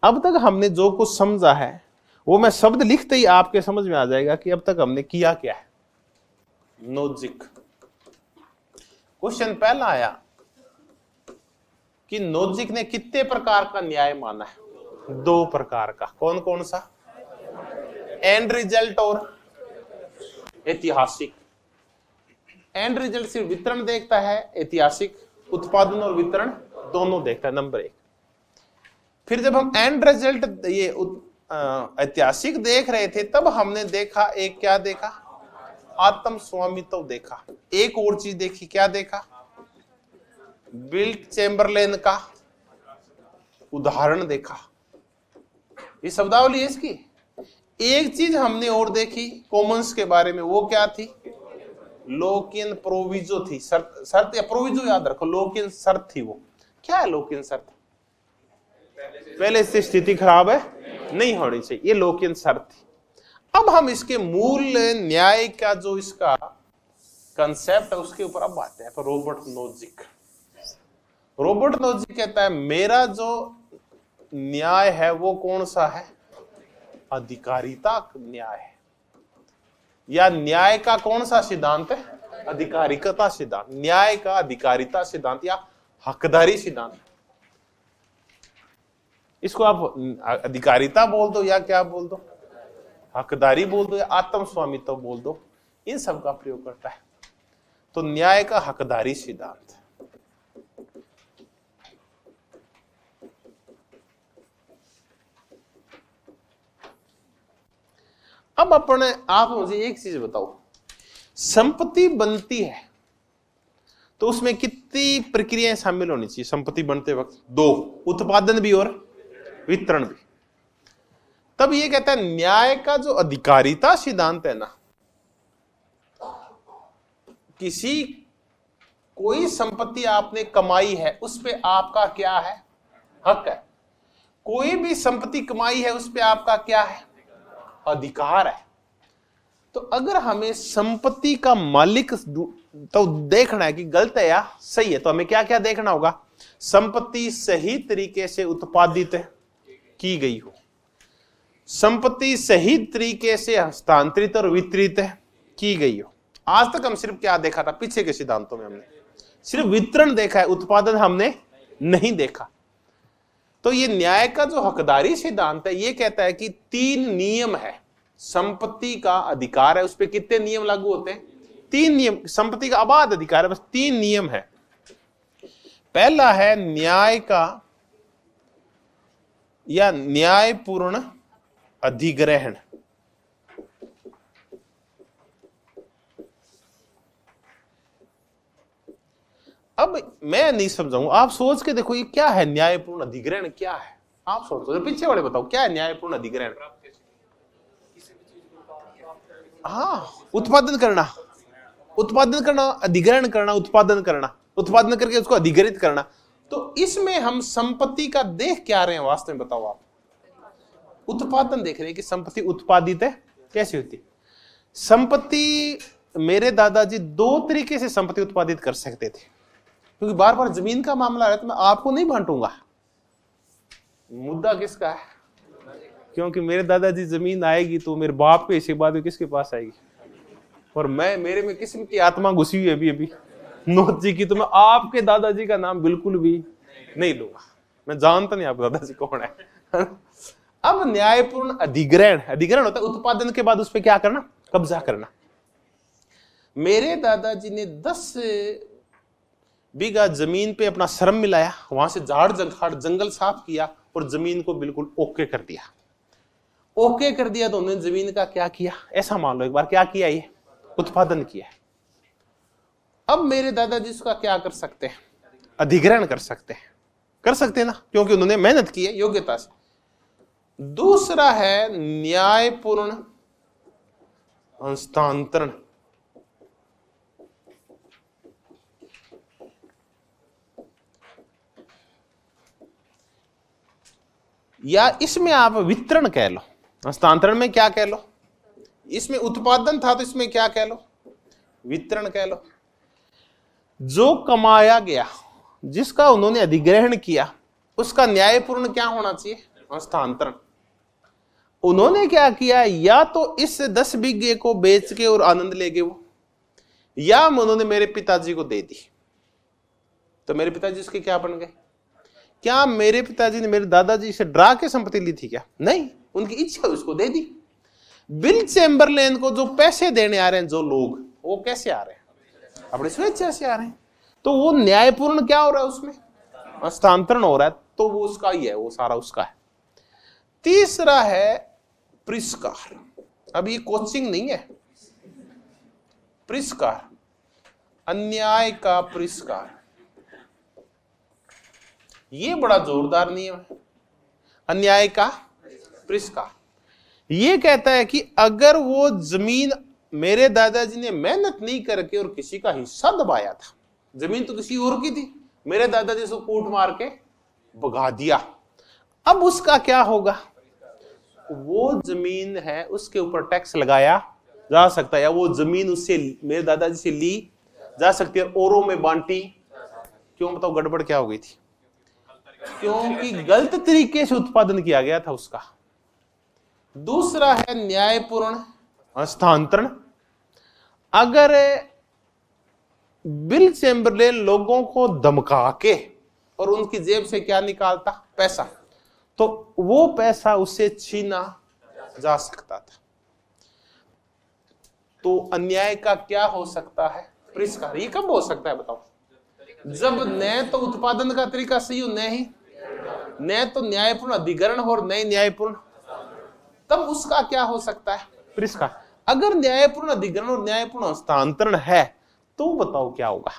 अब तक हमने जो कुछ समझा है वो मैं शब्द लिखते ही आपके समझ में आ जाएगा कि अब तक हमने किया क्या है। नोजिक। क्वेश्चन पहला आया कि नोजिक ने कितने प्रकार का न्याय माना है? 2 प्रकार का। कौन कौन सा? एंड रिजल्ट और ऐतिहासिक। एंड रिजल्ट सिर्फ वितरण देखता है, ऐतिहासिक उत्पादन और वितरण दोनों देखता है, नंबर 1। फिर जब हम एंड रिजल्ट ये ऐतिहासिक देख रहे थे तब हमने देखा, एक क्या देखा? आत्म स्वामित्व देखा। एक और चीज देखी, क्या देखा? विल्ट चैम्बरलेन का उदाहरण देखा। ये शब्दावली है इसकी। एक चीज हमने और देखी कॉमन्स के बारे में, वो क्या थी? लोकियन प्रोविजो थी। शर्त या प्रोविजो याद रखो, लोकियन शर्त थी। वो क्या है लोकियन शर्त? पहले से स्थिति खराब है नहीं होनी चाहिए, ये लोकियन शर्त थी। अब हम इसके मूल न्याय का जो इसका कंसेप्ट है उसके ऊपर अब आते हैं। तो रॉबर्ट नोजिक कहता है मेरा जो न्याय है वो कौन सा है? अधिकारिता न्याय है। या न्याय का कौन सा सिद्धांत है? अधिकारिता सिद्धांत। न्याय का अधिकारिता सिद्धांत या हकदारी सिद्धांत। इसको आप अधिकारिता बोल दो या क्या बोल दो, हकदारी बोल दो या आत्म स्वामित्व बोल दो, इन सब का प्रयोग करता है। तो न्याय का हकदारी सिद्धांत। अब अपने आप मुझे एक चीज बताओ, संपत्ति बनती है तो उसमें कितनी प्रक्रियाएं शामिल होनी चाहिए संपत्ति बनते वक्त? 2, उत्पादन भी और वितरण भी। तब ये कहता है न्याय का जो अधिकारिता सिद्धांत है ना, कोई संपत्ति आपने कमाई है उस पे आपका क्या है? हक है। कोई भी संपत्ति कमाई है उस पे आपका क्या है? अधिकार है। तो अगर हमें संपत्ति का मालिक तो देखना है कि गलत है या सही है, तो हमें क्या क्या देखना होगा? संपत्ति सही तरीके से उत्पादित की गई हो, संपत्ति सही तरीके से हस्तांतरित और वितरित की गई हो। आज तक हम सिर्फ क्या देखा था? पीछे के सिद्धांतों में हमने सिर्फ वितरण देखा है, उत्पादन हमने नहीं देखा। तो ये न्याय का जो हकदारी सिद्धांत है ये कहता है कि 3 नियम है। संपत्ति का अधिकार है, उस पर कितने नियम लागू होते हैं? 3 नियम। संपत्ति का अबाध अधिकार है, बस 3 नियम है। पहला है न्याय का या न्यायपूर्ण अधिग्रहण। अब मैं नहीं समझाऊंगा, आप सोच के देखो ये क्या है न्यायपूर्ण अधिग्रहण? क्या है आप सोचो, पीछे वाले बताओ क्या है न्यायपूर्ण अधिग्रहण? हाँ, उत्पादन करना, अधिग्रहण करना, उत्पादन करके उसको अधिग्रहित करना। तो इसमें हम संपत्ति का देख क्या रहे हैं वास्तव में? बताओ आप। उत्पादन देख रहे हैं कि संपत्ति उत्पादित है कैसे होती है। संपत्ति, मेरे दादाजी 2 तरीके से संपत्ति उत्पादित कर सकते थे, क्योंकि बार बार जमीन का मामला है तो मैं आपको नहीं बांटूंगा। मुद्दा किसका है? क्योंकि मेरे दादाजी जमीन आएगी तो मेरे बाप के हिस्से बाद किसके पास आएगी? और मेरे में किस्म की आत्मा घुसी हुई है अभी नोट जी की, तो मैं आपके दादाजी का नाम बिल्कुल भी नहीं लूंगा। मैं जानता नहीं आपका दादाजी कौन है। अब न्यायपूर्ण अधिग्रहण होता है उत्पादन के बाद उस पर क्या करना? कब्जा करना। मेरे दादाजी ने 10 बीघा जमीन पे अपना श्रम मिलाया, वहां से झाड़ जंगल साफ किया और जमीन को बिल्कुल ओके कर दिया। तो उन्होंने जमीन का क्या किया? ऐसा मान लो एक बार क्या किया? ये उत्पादन किया। अब मेरे दादाजी इसका क्या कर सकते हैं? अधिग्रहण कर सकते हैं ना, क्योंकि उन्होंने मेहनत की है योग्यता से। दूसरा है न्यायपूर्ण हस्तांतरण। या इसमें आप वितरण कह लो, हस्तांतरण में क्या कह लो? इसमें उत्पादन था तो इसमें क्या कह लो? वितरण कह लो। जो कमाया गया, जिसका उन्होंने अधिग्रहण किया, उसका न्यायपूर्ण क्या होना चाहिए? हस्तांतरण। उन्होंने क्या किया, या तो इस 10 बीघे को बेच के और आनंद ले गए वो, या उन्होंने मेरे पिताजी को दे दी। तो मेरे पिताजी उसके क्या बन गए? क्या मेरे पिताजी ने मेरे दादाजी से डरा के संपत्ति ली थी क्या? नहीं, उनकी इच्छा उसको दे दी। विल चैम्बरलेन को जो पैसे देने आ रहे हैं जो लोग, वो कैसे आ रहे हैं? अपनी स्वेच्छा से आ रहे हैं। तो वो न्यायपूर्ण क्या हो रहा है उसमें? हस्तांतरण हो रहा है। तो वो उसका ही है, वो सारा उसका है। तीसरा है परिष्कार। अब ये कोचिंग नहीं है, परिष्कार, अन्याय का परिष्कार। ये बड़ा जोरदार नियम है, अन्याय का परिष्कार। ये कहता है कि अगर वो जमीन मेरे दादाजी ने मेहनत नहीं करके और किसी का हिस्सा दबाया था, जमीन तो किसी और की थी, मेरे दादाजी से कूट मार के भगा दिया, अब उसका क्या होगा? वो जमीन है उसके ऊपर टैक्स लगाया जा सकता है, या वो जमीन उससे मेरे दादाजी से ली जा सकती है, औरों में बांटी। क्यों बताओ, गड़बड़ क्या हो गई थी? क्योंकि गलत तरीके से उत्पादन किया गया था उसका। दूसरा है न्यायपूर्ण हस्तांतरण। अगर विल चैम्बरलेन लोगों को धमका के और उनकी जेब से क्या निकालता? पैसा, तो वो पैसा उससे छीना जा सकता था। तो अन्याय का क्या हो सकता है? परिष्कार। ये कब हो सकता है बताओ? जब न तो उत्पादन का तरीका सही हो, न तो न्यायपूर्ण अधिग्रहण हो और न न्यायपूर्ण, तब उसका क्या हो सकता है? परिष्कार। अगर न्यायपूर्ण अधिग्रहण और न्यायपूर्ण हस्तांतरण है तो बताओ क्या होगा?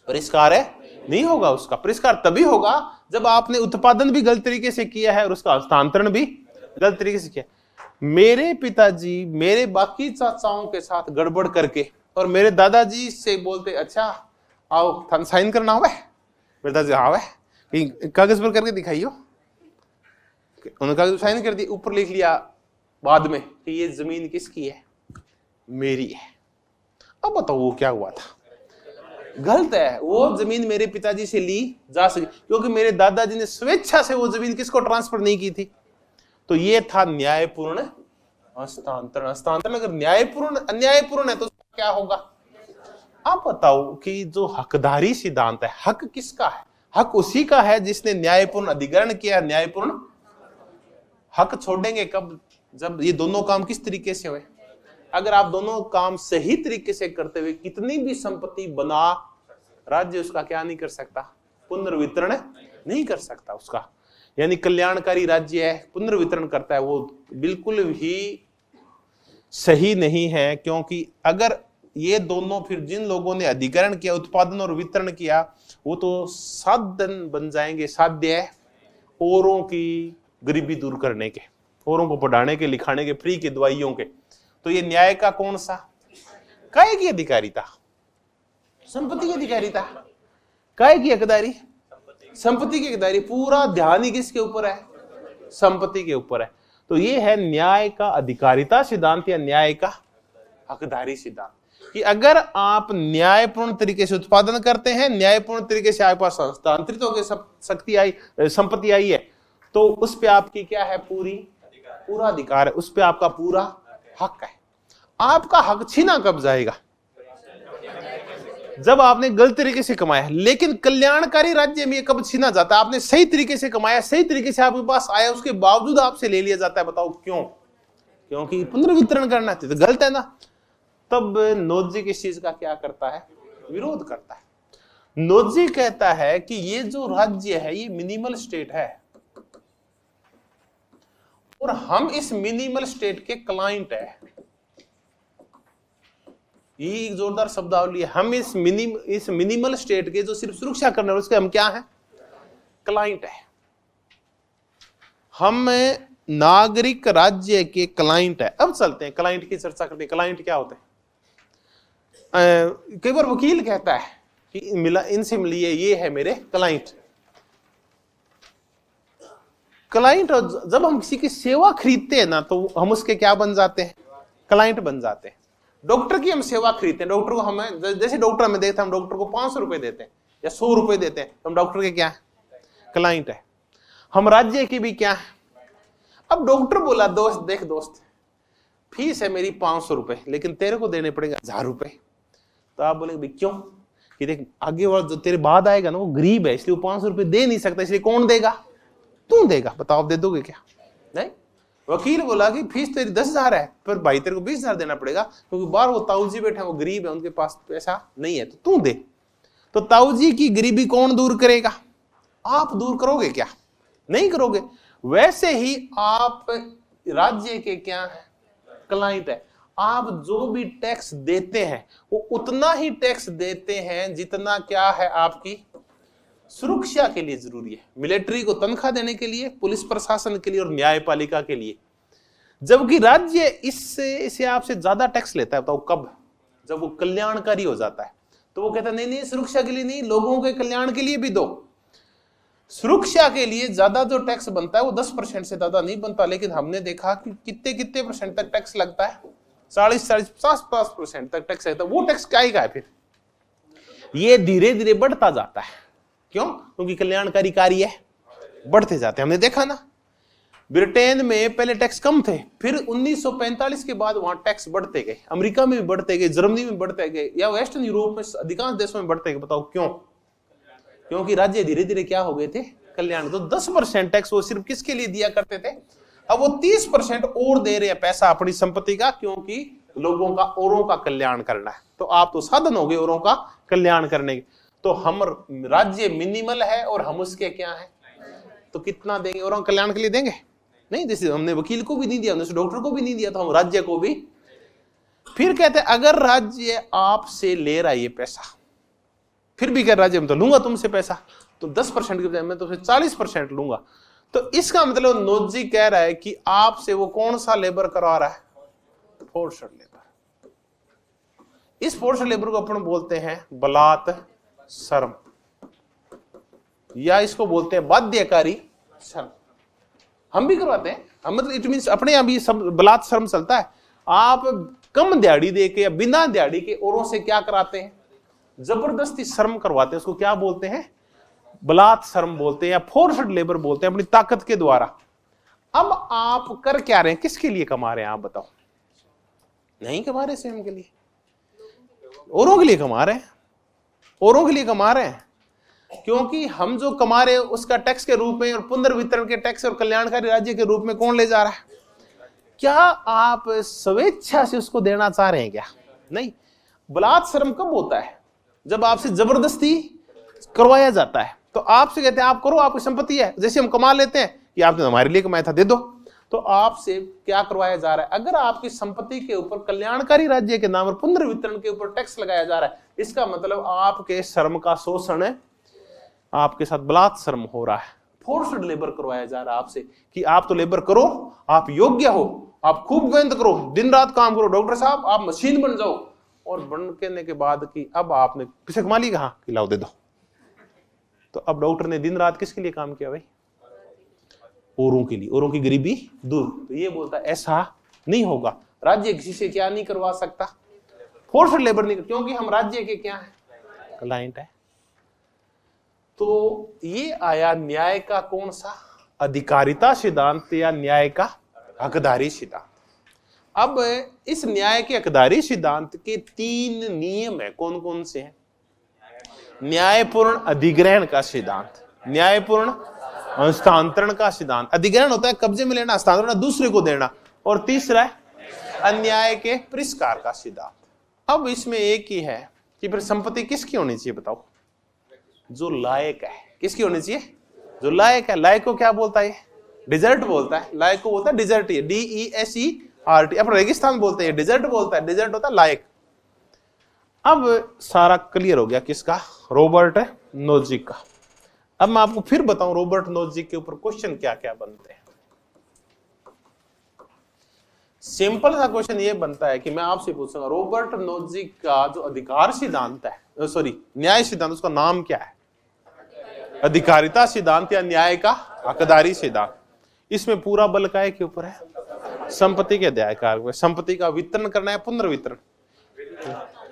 परिष्कार है? नहीं होगा। उसका परिष्कार तभी होगा जब आपने उत्पादन भी गलत तरीके से किया है और उसका हस्तांतरण भी गलत तरीके से किया। मेरे पिताजी मेरे बाकी चाचाओं के साथ गड़बड़ करके और मेरे दादाजी से बोलते, अच्छा आओ साइन करना हुआ है, मेरे दादाजी हाँ है, कागज पर करके दिखाइयो। उन्होंने कागज साइन कर दिया, ऊपर लिख लिया बाद में कि ये जमीन किसकी है? मेरी है। अब बताओ वो क्या हुआ था? गलत है। वो जमीन मेरे पिताजी से ली जा सकी क्योंकि मेरे दादाजी ने स्वेच्छा से वो जमीन किसको ट्रांसफर नहीं की थी। तो ये था न्यायपूर्ण हस्तांतरण। हस्तांतरण अगर न्यायपूर्ण अन्यायपूर्ण है तो क्या होगा? आप बताओ कि जो हकदारी सिद्धांत है, हक किसका है? हक उसी का है जिसने न्यायपूर्ण अधिग्रहण किया। न्यायपूर्ण हक छोड़ेंगे कब? जब ये दोनों काम किस तरीके से हुए। अगर आप दोनों काम सही तरीके से करते हुए कितनी भी संपत्ति बना, राज्य उसका क्या नहीं कर सकता? पुनर्वितरण नहीं कर सकता उसका। यानी कल्याणकारी राज्य है, पुनर्वितरण करता है, वो बिल्कुल भी सही नहीं है। क्योंकि अगर ये दोनों फिर जिन लोगों ने अधिग्रहण किया, उत्पादन और वितरण किया, वो तो साधन बन जाएंगे, साध्य औरों की गरीबी दूर करने के, औरों को पढ़ाने के, लिखाने के, फ्री की दवाइयों के। तो ये न्याय का कौन सा? काय की अधिकारिता? संपत्ति की अधिकारिता। काय की हकदारी? संपत्ति की हकदारी। पूरा ध्यान ही किसके ऊपर है? संपत्ति के ऊपर है। तो ये है न्याय का अधिकारिता सिद्धांत या न्याय का हकदारी सिद्धांत, कि अगर आप न्यायपूर्ण तरीके से उत्पादन करते हैं, न्यायपूर्ण तरीके से आपके पास हस्तांतरित हो गए शक्ति आई, संपत्ति आई है, तो उस पे आपकी क्या है? पूरा अधिकार है, उस पे आपका पूरा हक है। आपका हक छीना कब जाएगा? जब आपने गलत तरीके से कमाया। लेकिन कल्याणकारी राज्य में कब छीना जाता है? आपने सही तरीके से कमाया, सही तरीके से आपके पास आया, उसके बावजूद आपसे ले लिया जाता है। बताओ क्यों? क्योंकि पुनर्वितरण करना चाहिए, तो गलत है ना। तब नोजी किस चीज का क्या करता है? विरोध करता है। नोजी कहता है कि ये जो राज्य है ये मिनिमल स्टेट है और हम इस मिनिमल स्टेट के क्लाइंट है। ये एक जोरदार शब्दावली है। हम इस मिनिमल स्टेट के जो सिर्फ सुरक्षा करने वाले, उसके हम क्या हैं? क्लाइंट है। हम नागरिक राज्य के क्लाइंट है। अब चलते हैं क्लाइंट की चर्चा करते हैं। क्लाइंट क्या होते हैं? कई बार वकील कहता है कि मिला इनसे मिलिए, ये है मेरे क्लाइंट। क्लाइंट, जब हम किसी की सेवा खरीदते हैं ना, तो हम उसके क्या बन जाते हैं? क्लाइंट बन जाते हैं। डॉक्टर की हम सेवा खरीदते हैं, डॉक्टर को हमें, जैसे डॉक्टर हमें देखते हैं, हम डॉक्टर को 500 रुपए देते हैं या 100 रुपए देते हैं, तो हम डॉक्टर के क्या है? क्लाइंट है। हम राज्य की भी क्या है। अब डॉक्टर बोला दोस्त देख दोस्त, फीस है मेरी 500 रुपए, लेकिन तेरे को देने पड़ेंगे 1000 रुपए। तो आप बोलेंगे भाई क्यों, कि देख आगे वाला जो तेरे बाद आएगा ना वो गरीब है, इसलिए वो 500 रुपए दे नहीं सकता, इसलिए कौन देगा, तुम देगा। बताओ आप दे दोगे क्या? नहीं। वकील बोला कि फीस तेरी 10,000 है, पर भाई तेरे को 20,000 देना पड़ेगा, क्योंकि बाहर वो ताऊजी बैठे हैं, वो गरीब है, उनके पास पैसा नहीं है, तो तू दे। तो ताऊजी की गरीबी कौन दूर करेगा? आप दूर करोगे क्या? नहीं करोगे। वैसे ही आप राज्य के क्या है, क्लाइंट है। आप जो भी टैक्स देते हैं वो उतना ही टैक्स देते हैं जितना क्या है आपकी सुरक्षा के लिए जरूरी है। मिलिट्री को तनख्वाह देने के लिए, पुलिस प्रशासन के लिए और न्यायपालिका के लिए। जबकि राज्य इससे आपसे ज्यादा टैक्स लेता है। बताओ कब? जब वो कल्याणकारी हो जाता है, तो वो कहता है नहीं नहीं सुरक्षा के लिए नहीं, लोगों के कल्याण के लिए भी दो। सुरक्षा के लिए ज्यादा जो टैक्स बनता है वो 10% से ज्यादा नहीं बनता, लेकिन हमने देखा कि कितने कितने परसेंट तक टैक्स लगता है, 40-50% तक टैक्स लगता है। वो टैक्स क्या है फिर? ये धीरे धीरे बढ़ता जाता है। क्यों? क्योंकि कल्याणकारी कार्य बढ़ते जाते हैं। हमने देखा ना, ब्रिटेन में पहले टैक्स कम थे, फिर 1945 के बाद वहां टैक्स बढ़ते गए, अमेरिका में भी बढ़ते गए, जर्मनी में बढ़ते गए, या वेस्टर्न यूरोप में अधिकांश देशों में बढ़ते गए। बताओ क्यों? क्योंकि राज्य धीरे धीरे क्या हो गए थे, कल्याण। तो 10% टैक्स वो सिर्फ किसके लिए दिया करते थे, अब वो 30% और दे रहे हैं पैसा अपनी संपत्ति का, क्योंकि लोगों का औरों का कल्याण करना है। तो आप तो साधन हो गए औरों का कल्याण करने के। तो हम राज्य मिनिमल है और हम उसके क्या है, तो कितना देंगे औरों के कल्याण के लिए? देंगे नहीं। जैसे हमने वकील को भी नहीं दिया, हमने डॉक्टर को भी नहीं दिया, तो हम राज्य को भी। फिर कहते हैं अगर राज्य आपसे ले रहा है ये पैसा, फिर भी कह राज्य मैं तो लूंगा तुमसे पैसा, तो 10% की बजाय मैं तुमसे 40% लूंगा। तो इसका मतलब नोजी कह रहा है कि आपसे वो कौन सा लेबर करवा रहा है, फोर्स्ड लेबर। इस फोर्स्ड लेबर को अपन बोलते हैं बलात् श्रम, या इसको बोलते हैं बाध्यकारी श्रम। हम भी करवाते हैं, हम मतलब इट मींस अपने यहां भी सब बलात् श्रम चलता है। आप कम दिहाड़ी देके या बिना दिहाड़ी के औरों से क्या कराते हैं, जबरदस्ती श्रम करवाते हैं, उसको क्या बोलते हैं, बलात् श्रम बोलते हैं या फोर्स्ड लेबर बोलते हैं, अपनी ताकत के द्वारा। अब आप कर क्या रहे हैं, किसके लिए कमा रहे हैं आप बताओ? नहीं कमा रहे स्वयं के लिए, औरों के लिए कमा रहे हैं, औरों के लिए कमा रहे हैं। क्योंकि हम जो कमा रहे हैं उसका टैक्स के रूप में और पुनर्वितरण के टैक्स और कल्याणकारी राज्य के रूप में कौन ले जा रहा है? क्या आप स्वेच्छा से उसको देना चाह रहे हैं क्या? नहीं। बलात् श्रम कब होता है? जब आपसे जबरदस्ती करवाया जाता है। तो आपसे कहते हैं आप करो, आपकी संपत्ति है, जैसे हम कमा लेते हैं कि आपने हमारे लिए कमाया था दे दो। तो आपसे क्या करवाया जा रहा है? अगर आपकी संपत्ति के ऊपर कल्याणकारी राज्य के नाम और पुनर्वितरण के ऊपर टैक्स लगाया जा रहा है, इसका मतलब आपके श्रम का शोषण है, आपके साथ बलात् श्रम हो रहा है, फोर्स्ड लेबर करवाया जा रहा है आपसे, कि आप तो लेबर करो, आप योग्य हो, आप खूब मेहनत करो, दिन रात काम करो, डॉक्टर साहब आप मशीन बन जाओ, और बनने के बाद कि अब आपने किसे कमा ली, कहा कि लाओ दे दो। तो अब डॉक्टर ने दिन रात किसके लिए काम किया भाई? औरों के लिए, औरों की गरीबी दूर। तो ये बोलता ऐसा नहीं होगा, राज्य किसी से क्या नहीं करवा सकता, फोर्स्ड लेबर नहीं, क्योंकि हम राज्य के क्या है, क्लाइंट है। तो ये आया न्याय का कौन सा, अधिकारिता सिद्धांत या न्याय का हकदारी सिद्धांत। अब इस न्याय के हकदारी सिद्धांत के 3 नियम है, कौन कौन से हैं? न्यायपूर्ण अधिग्रहण का सिद्धांत, न्यायपूर्ण हस्तांतरण का सिद्धांत। अधिग्रहण होता है कब्जे में लेना, हस्तांतरण दूसरे को देना, और तीसरा है अन्याय के परिष्कार का सिद्धांत। अब इसमें एक ही है कि फिर संपत्ति किसकी होनी चाहिए बताओ? जो लायक है। किसकी होनी चाहिए? जो लायक है। लायक को क्या बोलता है? डिजर्ट बोलता है। लायक को बोलता है डिजर्ट, DESERT। अपना रेगिस्तान बोलते हैं, डिजर्ट बोलता है, डिजर्ट होता है लायक। अब सारा क्लियर हो गया किसका? रॉबर्ट नोजिक का। अब मैं आपको फिर बताऊं रॉबर्ट नोजिक के ऊपर क्वेश्चन क्या क्या बनते हैं। सिंपल सा क्वेश्चन ये बनता है कि मैं आपसे पूछूंगा रॉबर्ट नोजिक का जो अधिकार सिद्धांत है, न्याय सिद्धांत, उसका नाम क्या है? अधिकारिता सिद्धांत या न्याय का हकदारी सिद्धांत। इसमें पूरा बल काय के ऊपर है? संपत्ति के अधिकार में। संपत्ति का वितरण करना है, पुनर्वितरण।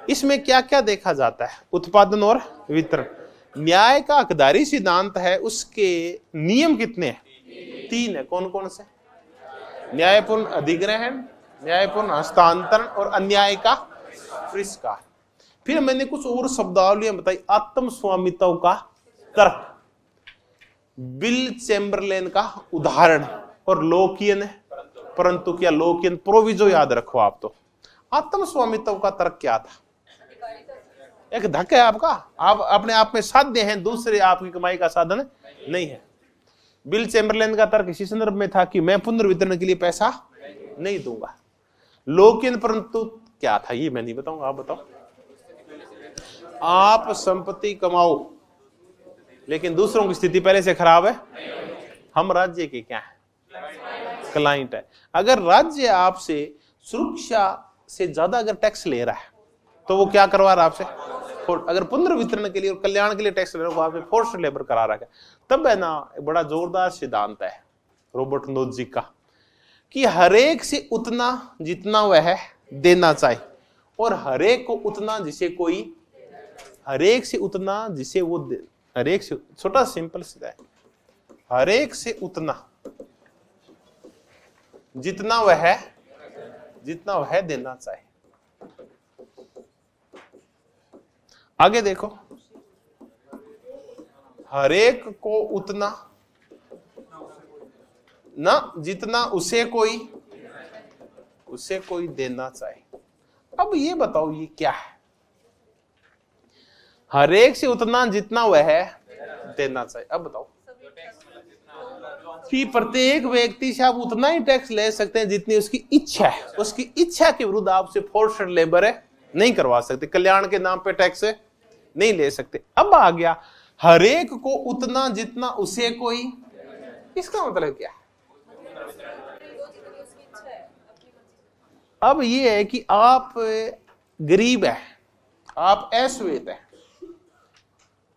इसमें क्या क्या देखा जाता है? उत्पादन और वितरण। न्याय का हकदारी सिद्धांत है, उसके नियम कितने हैं? 3 है। कौन कौन से? न्यायपूर्ण अधिग्रहण, न्यायपूर्ण हस्तांतरण और अन्याय का बहिष्कार। फिर मैंने कुछ और शब्दावलियां बताई। आत्म स्वामित्व का तर्क, बिल चैम्बरलेन का उदाहरण और लोकियन है, परंतु क्या लोकियन प्रोविजो याद रखो आप। तो आत्म स्वामित्व का तर्क क्या था? एक धक है आपका, आप अपने आप में साध्य हैं, दूसरे आपकी कमाई का साधन नहीं है। बिल चैम्बरलेन का तर्क इसी संदर्भ में था कि मैं पुनर्वितरण के लिए पैसा नहीं दूंगा। लोकियन परंतु क्या था ये मैं नहीं बताऊंगा, आप बताओ। आप संपत्ति कमाओ लेकिन दूसरों की स्थिति पहले से खराब है। हम राज्य के क्या है? क्लाइंट है। अगर राज्य आपसे सुरक्षा से ज्यादा अगर टैक्स ले रहा है तो वो क्या करवा रहा है आपसे? अगर पुनर्वितरण के लिए और कल्याण के लिए टैक्स ले रहा है, वो आपसे फोर्स्ड लेबर करा रहा है। तब है ना, बड़ा जोरदार सिद्धांत है रॉबर्ट नोजिक का कि हरेक से उतना जितना वह देना चाहे और हरेक को उतना जिसे कोई, हरेक से उतना जिसे वो दे, हरेक से, छोटा सिंपल सीधा है, हरेक से उतना जितना वह देना चाहे। आगे देखो, हरेक को उतना ना जितना उसे कोई देना चाहे। अब ये बताओ ये क्या है? हरेक से उतना जितना वह देना चाहिए। अब बताओ कि प्रत्येक व्यक्ति से आप उतना ही टैक्स ले सकते हैं जितनी उसकी इच्छा है। उसकी इच्छा के विरुद्ध आपसे फोर्स्ड लेबर नहीं करवा सकते, कल्याण के नाम पे टैक्स नहीं ले सकते। अब आ गया हरेक को उतना जितना उसे कोई, इसका मतलब क्या है? अब ये है कि आप गरीब हैं, आप अश्वेत हैं,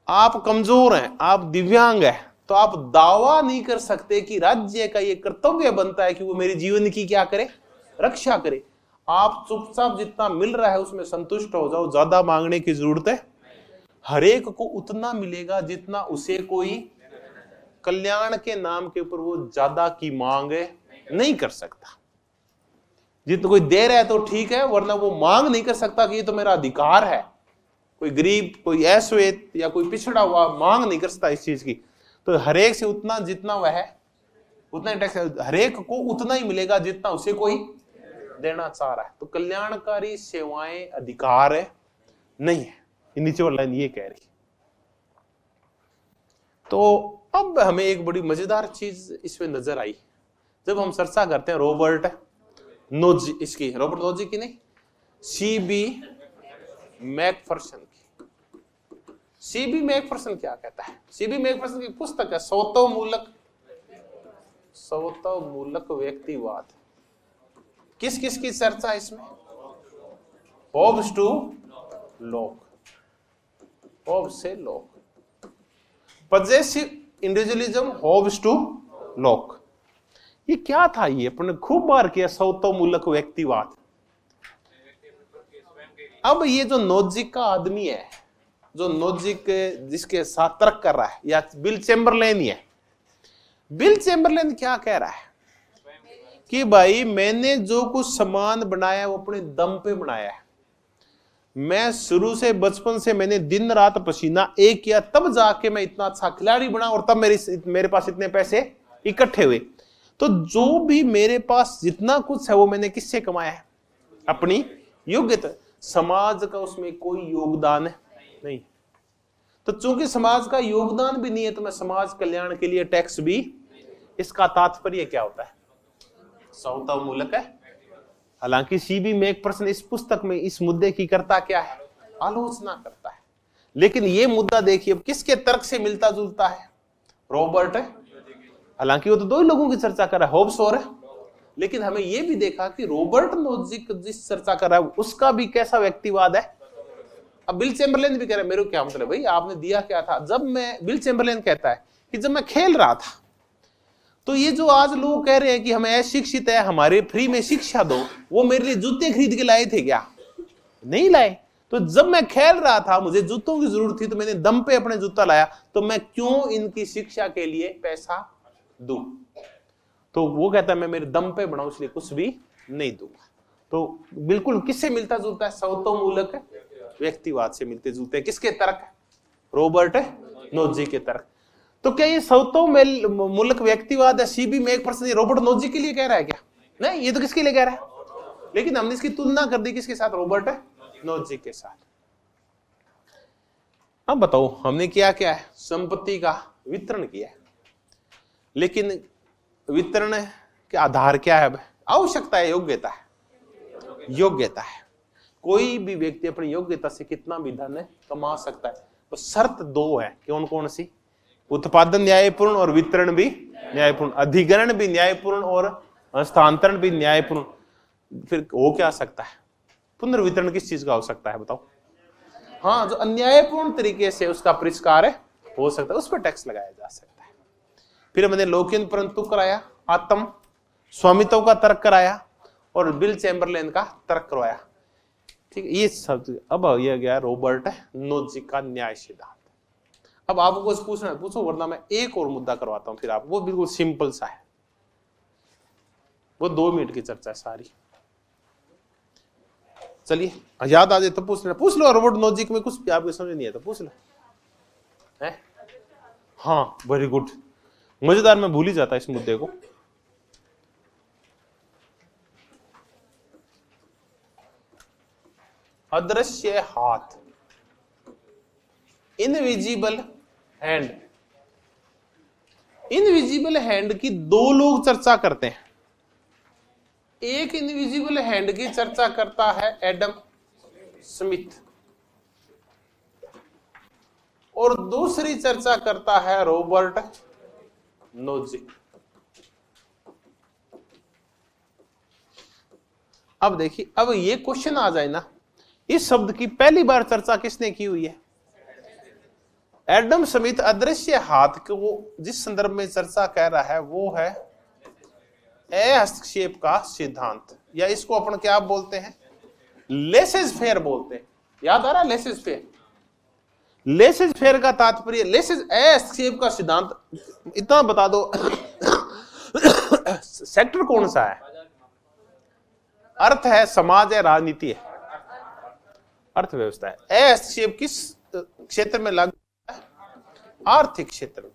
आप कमजोर हैं, आप दिव्यांग हैं, तो आप दावा नहीं कर सकते कि राज्य का ये कर्तव्य बनता है कि वो मेरे जीवन की क्या करे? रक्षा करे। आप चुपचाप जितना मिल रहा है उसमें संतुष्ट हो जाओ, ज्यादा मांगने की जरूरत है। हरेक को उतना मिलेगा जितना उसे कोई, कल्याण के नाम के ऊपर वो ज्यादा की मांग नहीं कर सकता। जितना कोई दे रहा है तो ठीक है, वरना वो मांग नहीं कर सकता कि ये तो मेरा अधिकार है। कोई गरीब, कोई अश्वेत या कोई पिछड़ा हुआ मांग नहीं कर सकता इस चीज की। तो हरेक से उतना जितना वह उतना ही टैक्स, हरेक को उतना ही मिलेगा जितना उसे कोई देना चाह रहा है। तो कल्याणकारी सेवाएं अधिकार नहीं है। नीचे वाली लाइन ये कह रही। तो अब हमें एक बड़ी मजेदार चीज इसमें नजर आई जब हम चर्चा करते हैं रॉबर्ट नोजिक की नहीं, सीबी मैकफर्सन की। सीबी मैकफर्सन क्या कहता है? सीबी मैकफर्सन की पुस्तक है स्वतःमूलक व्यक्तिवाद। किस किस की चर्चा है इसमें? होब्स टू लॉक, होब्स से Locke, possessive individualism, Hobbes to Locke. ये क्या था? ये अपने खूब बार किया, स्वतःमूलक व्यक्तिवाद। अब ये जो नोजिक का आदमी है, जो नोजिक जिसके साथ तर्क कर रहा है, या बिल चैम्बरलेन ही है। बिल चैम्बरलेन क्या कह रहा है कि भाई मैंने जो कुछ सामान बनाया वो अपने दम पे बनाया है। मैं शुरू से, बचपन से मैंने दिन रात पसीना एक किया, तब जाके मैं इतना अच्छा खिलाड़ी बना और तब मेरे पास इतने पैसे इकट्ठे हुए। तो जो भी मेरे पास जितना कुछ है वो मैंने किससे कमाया है? अपनी योग्यता। समाज का उसमें कोई योगदान नहीं। तो चूंकि समाज का योगदान भी नहीं है तो मैं समाज कल्याण के लिए टैक्स भी, इसका तात्पर्य क्या होता है? स्वतःमूलक है। हालांकि सीबी मैकफर्सन इस पुस्तक में इस मुद्दे की करता क्या है? आलोचना करता है। लेकिन ये मुद्दा देखिए अब किसके तर्क से मिलता जुलता है? रॉबर्ट है। हालांकि वो तो दो ही लोगों की चर्चा कर रहा है, होब्स और है। लेकिन हमें यह भी देखा कि रॉबर्ट नोजिक जिस चर्चा कर रहा है उसका भी कैसा व्यक्तिवाद है। अब बिल चैम्बरलेन भी कह रहा है, मेरे को क्या मतलब भाई आपने दिया क्या था? जब मैं, बिल चैम्बरलेन कहता है कि जब मैं खेल रहा था, तो ये जो आज लोग कह रहे हैं कि हमें अशिक्षित है, हमारे फ्री में शिक्षा दो, वो मेरे लिए जूते खरीद के लाए थे क्या? नहीं लाए। तो जब मैं खेल रहा था, मुझे जूतों की जरूरत थी, तो मैंने दम पे अपने जूता लाया, तो मैं क्यों इनकी शिक्षा के लिए पैसा दूं? तो वो कहता है मैं मेरे दम पे बनाऊं इसलिए कुछ भी नहीं दूंगा। तो बिल्कुल किससे मिलता जुलता है? स्वतोमूलक व्यक्तिवाद से मिलते जुलते हैं। किसके तर्क? रॉबर्ट नोजी के तर्क। तो क्या ये स्वतोमूलक व्यक्तिवाद है सीबी में 1% रॉबर्ट नोजी के लिए कह रहा है क्या? नहीं, ये तो किसके लिए कह रहा है? लेकिन हमने इसकी तुलना कर दी किसके साथ? रॉबर्ट नोजी के साथ। अब बताओ हमने किया क्या है? संपत्ति का वितरण किया है, लेकिन वितरण के आधार क्या है? आवश्यकता है, योग्यता है। योग्यता है, कोई भी व्यक्ति अपनी योग्यता से कितना भी धन कमा सकता है। तो शर्त दो है, कौन कौन सी? उत्पादन न्यायपूर्ण और वितरण भी न्यायपूर्ण, अधिग्रहण भी न्यायपूर्ण और हस्तांतरण भी न्यायपूर्ण। फिर हो क्या सकता है? पुनर्वितरण किस चीज का हो सकता है बताओ? हाँ, जो अन्यायपूर्ण तरीके से उसका परिष्कार हो सकता है, उस पर टैक्स लगाया जा सकता है। फिर हमने लोकेन परंतु कराया, आत्म स्वामित्व का तर्क कराया और बिल चैम्बरलेन का तर्क करवाया। ठीक है, ये सब। अब यह गया रॉबर्ट नोजी का न्याय सिद्धांत। अब आपको कुछ पूछना है पूछो, वरना मैं एक और मुद्दा करवाता हूं फिर आप। वो बिल्कुल सिंपल सा है, वो 2 मिनट की चर्चा है सारी। चलिए, याद आ जाए तो पूछ लो। रॉबर्ट नोजी में कुछ भी आपको समझ नहीं है तो पूछ लो है? हाँ, वेरी गुड। मजेदार, मैं भूल ही जाता इस मुद्दे को। अदृश्य हाथ, इनविजिबल हैंड। इनविजिबल हैंड की 2 लोग चर्चा करते हैं। एक इनविजिबल हैंड की चर्चा करता है एडम स्मिथ और दूसरी चर्चा करता है रॉबर्ट नोजी। अब देखिए, अब ये क्वेश्चन आ जाए ना, इस शब्द की पहली बार चर्चा किसने की हुई है? Adam Smith. अदृश्य हाथ को जिस संदर्भ में चर्चा कर रहा है वो है हस्तक्षेप का सिद्धांत, या इसको अपन क्या बोलते हैं? लेसेज फेयर बोलते हैं। याद आ रहा है लेसेज फेयर? लेसेज फेयर का तात्पर्य, लेसेज हस्तक्षेप का सिद्धांत। इतना बता दो सेक्टर कौन सा है? अर्थ है, समाज है, राजनीति है, अर्थव्यवस्था है। हस्तक्षेप किस क्षेत्र में लागू है? आर्थिक क्षेत्र में।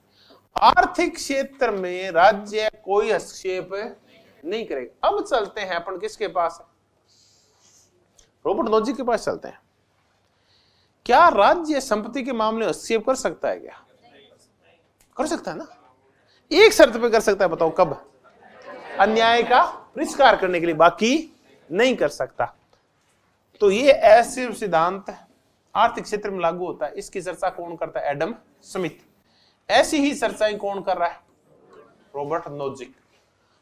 आर्थिक क्षेत्र में राज्य कोई हस्तक्षेप नहीं करेगा। अब चलते हैं अपन किसके पास? रॉबर्ट नोजी के पास चलते हैं। क्या राज्य संपत्ति के मामले में हस्तक्षेप कर सकता है? क्या कर सकता है ना? एक शर्त पे कर सकता है, बताओ कब? अन्याय का परिष्कार करने के लिए, बाकी नहीं कर सकता। तो ये ऐसे सिद्धांत आर्थिक क्षेत्र में लागू होता है। इसकी चर्चा कौन करता है? Adam Smith. ऐसी ही चर्चाएं कौन कर रहा है? Robert Nozick.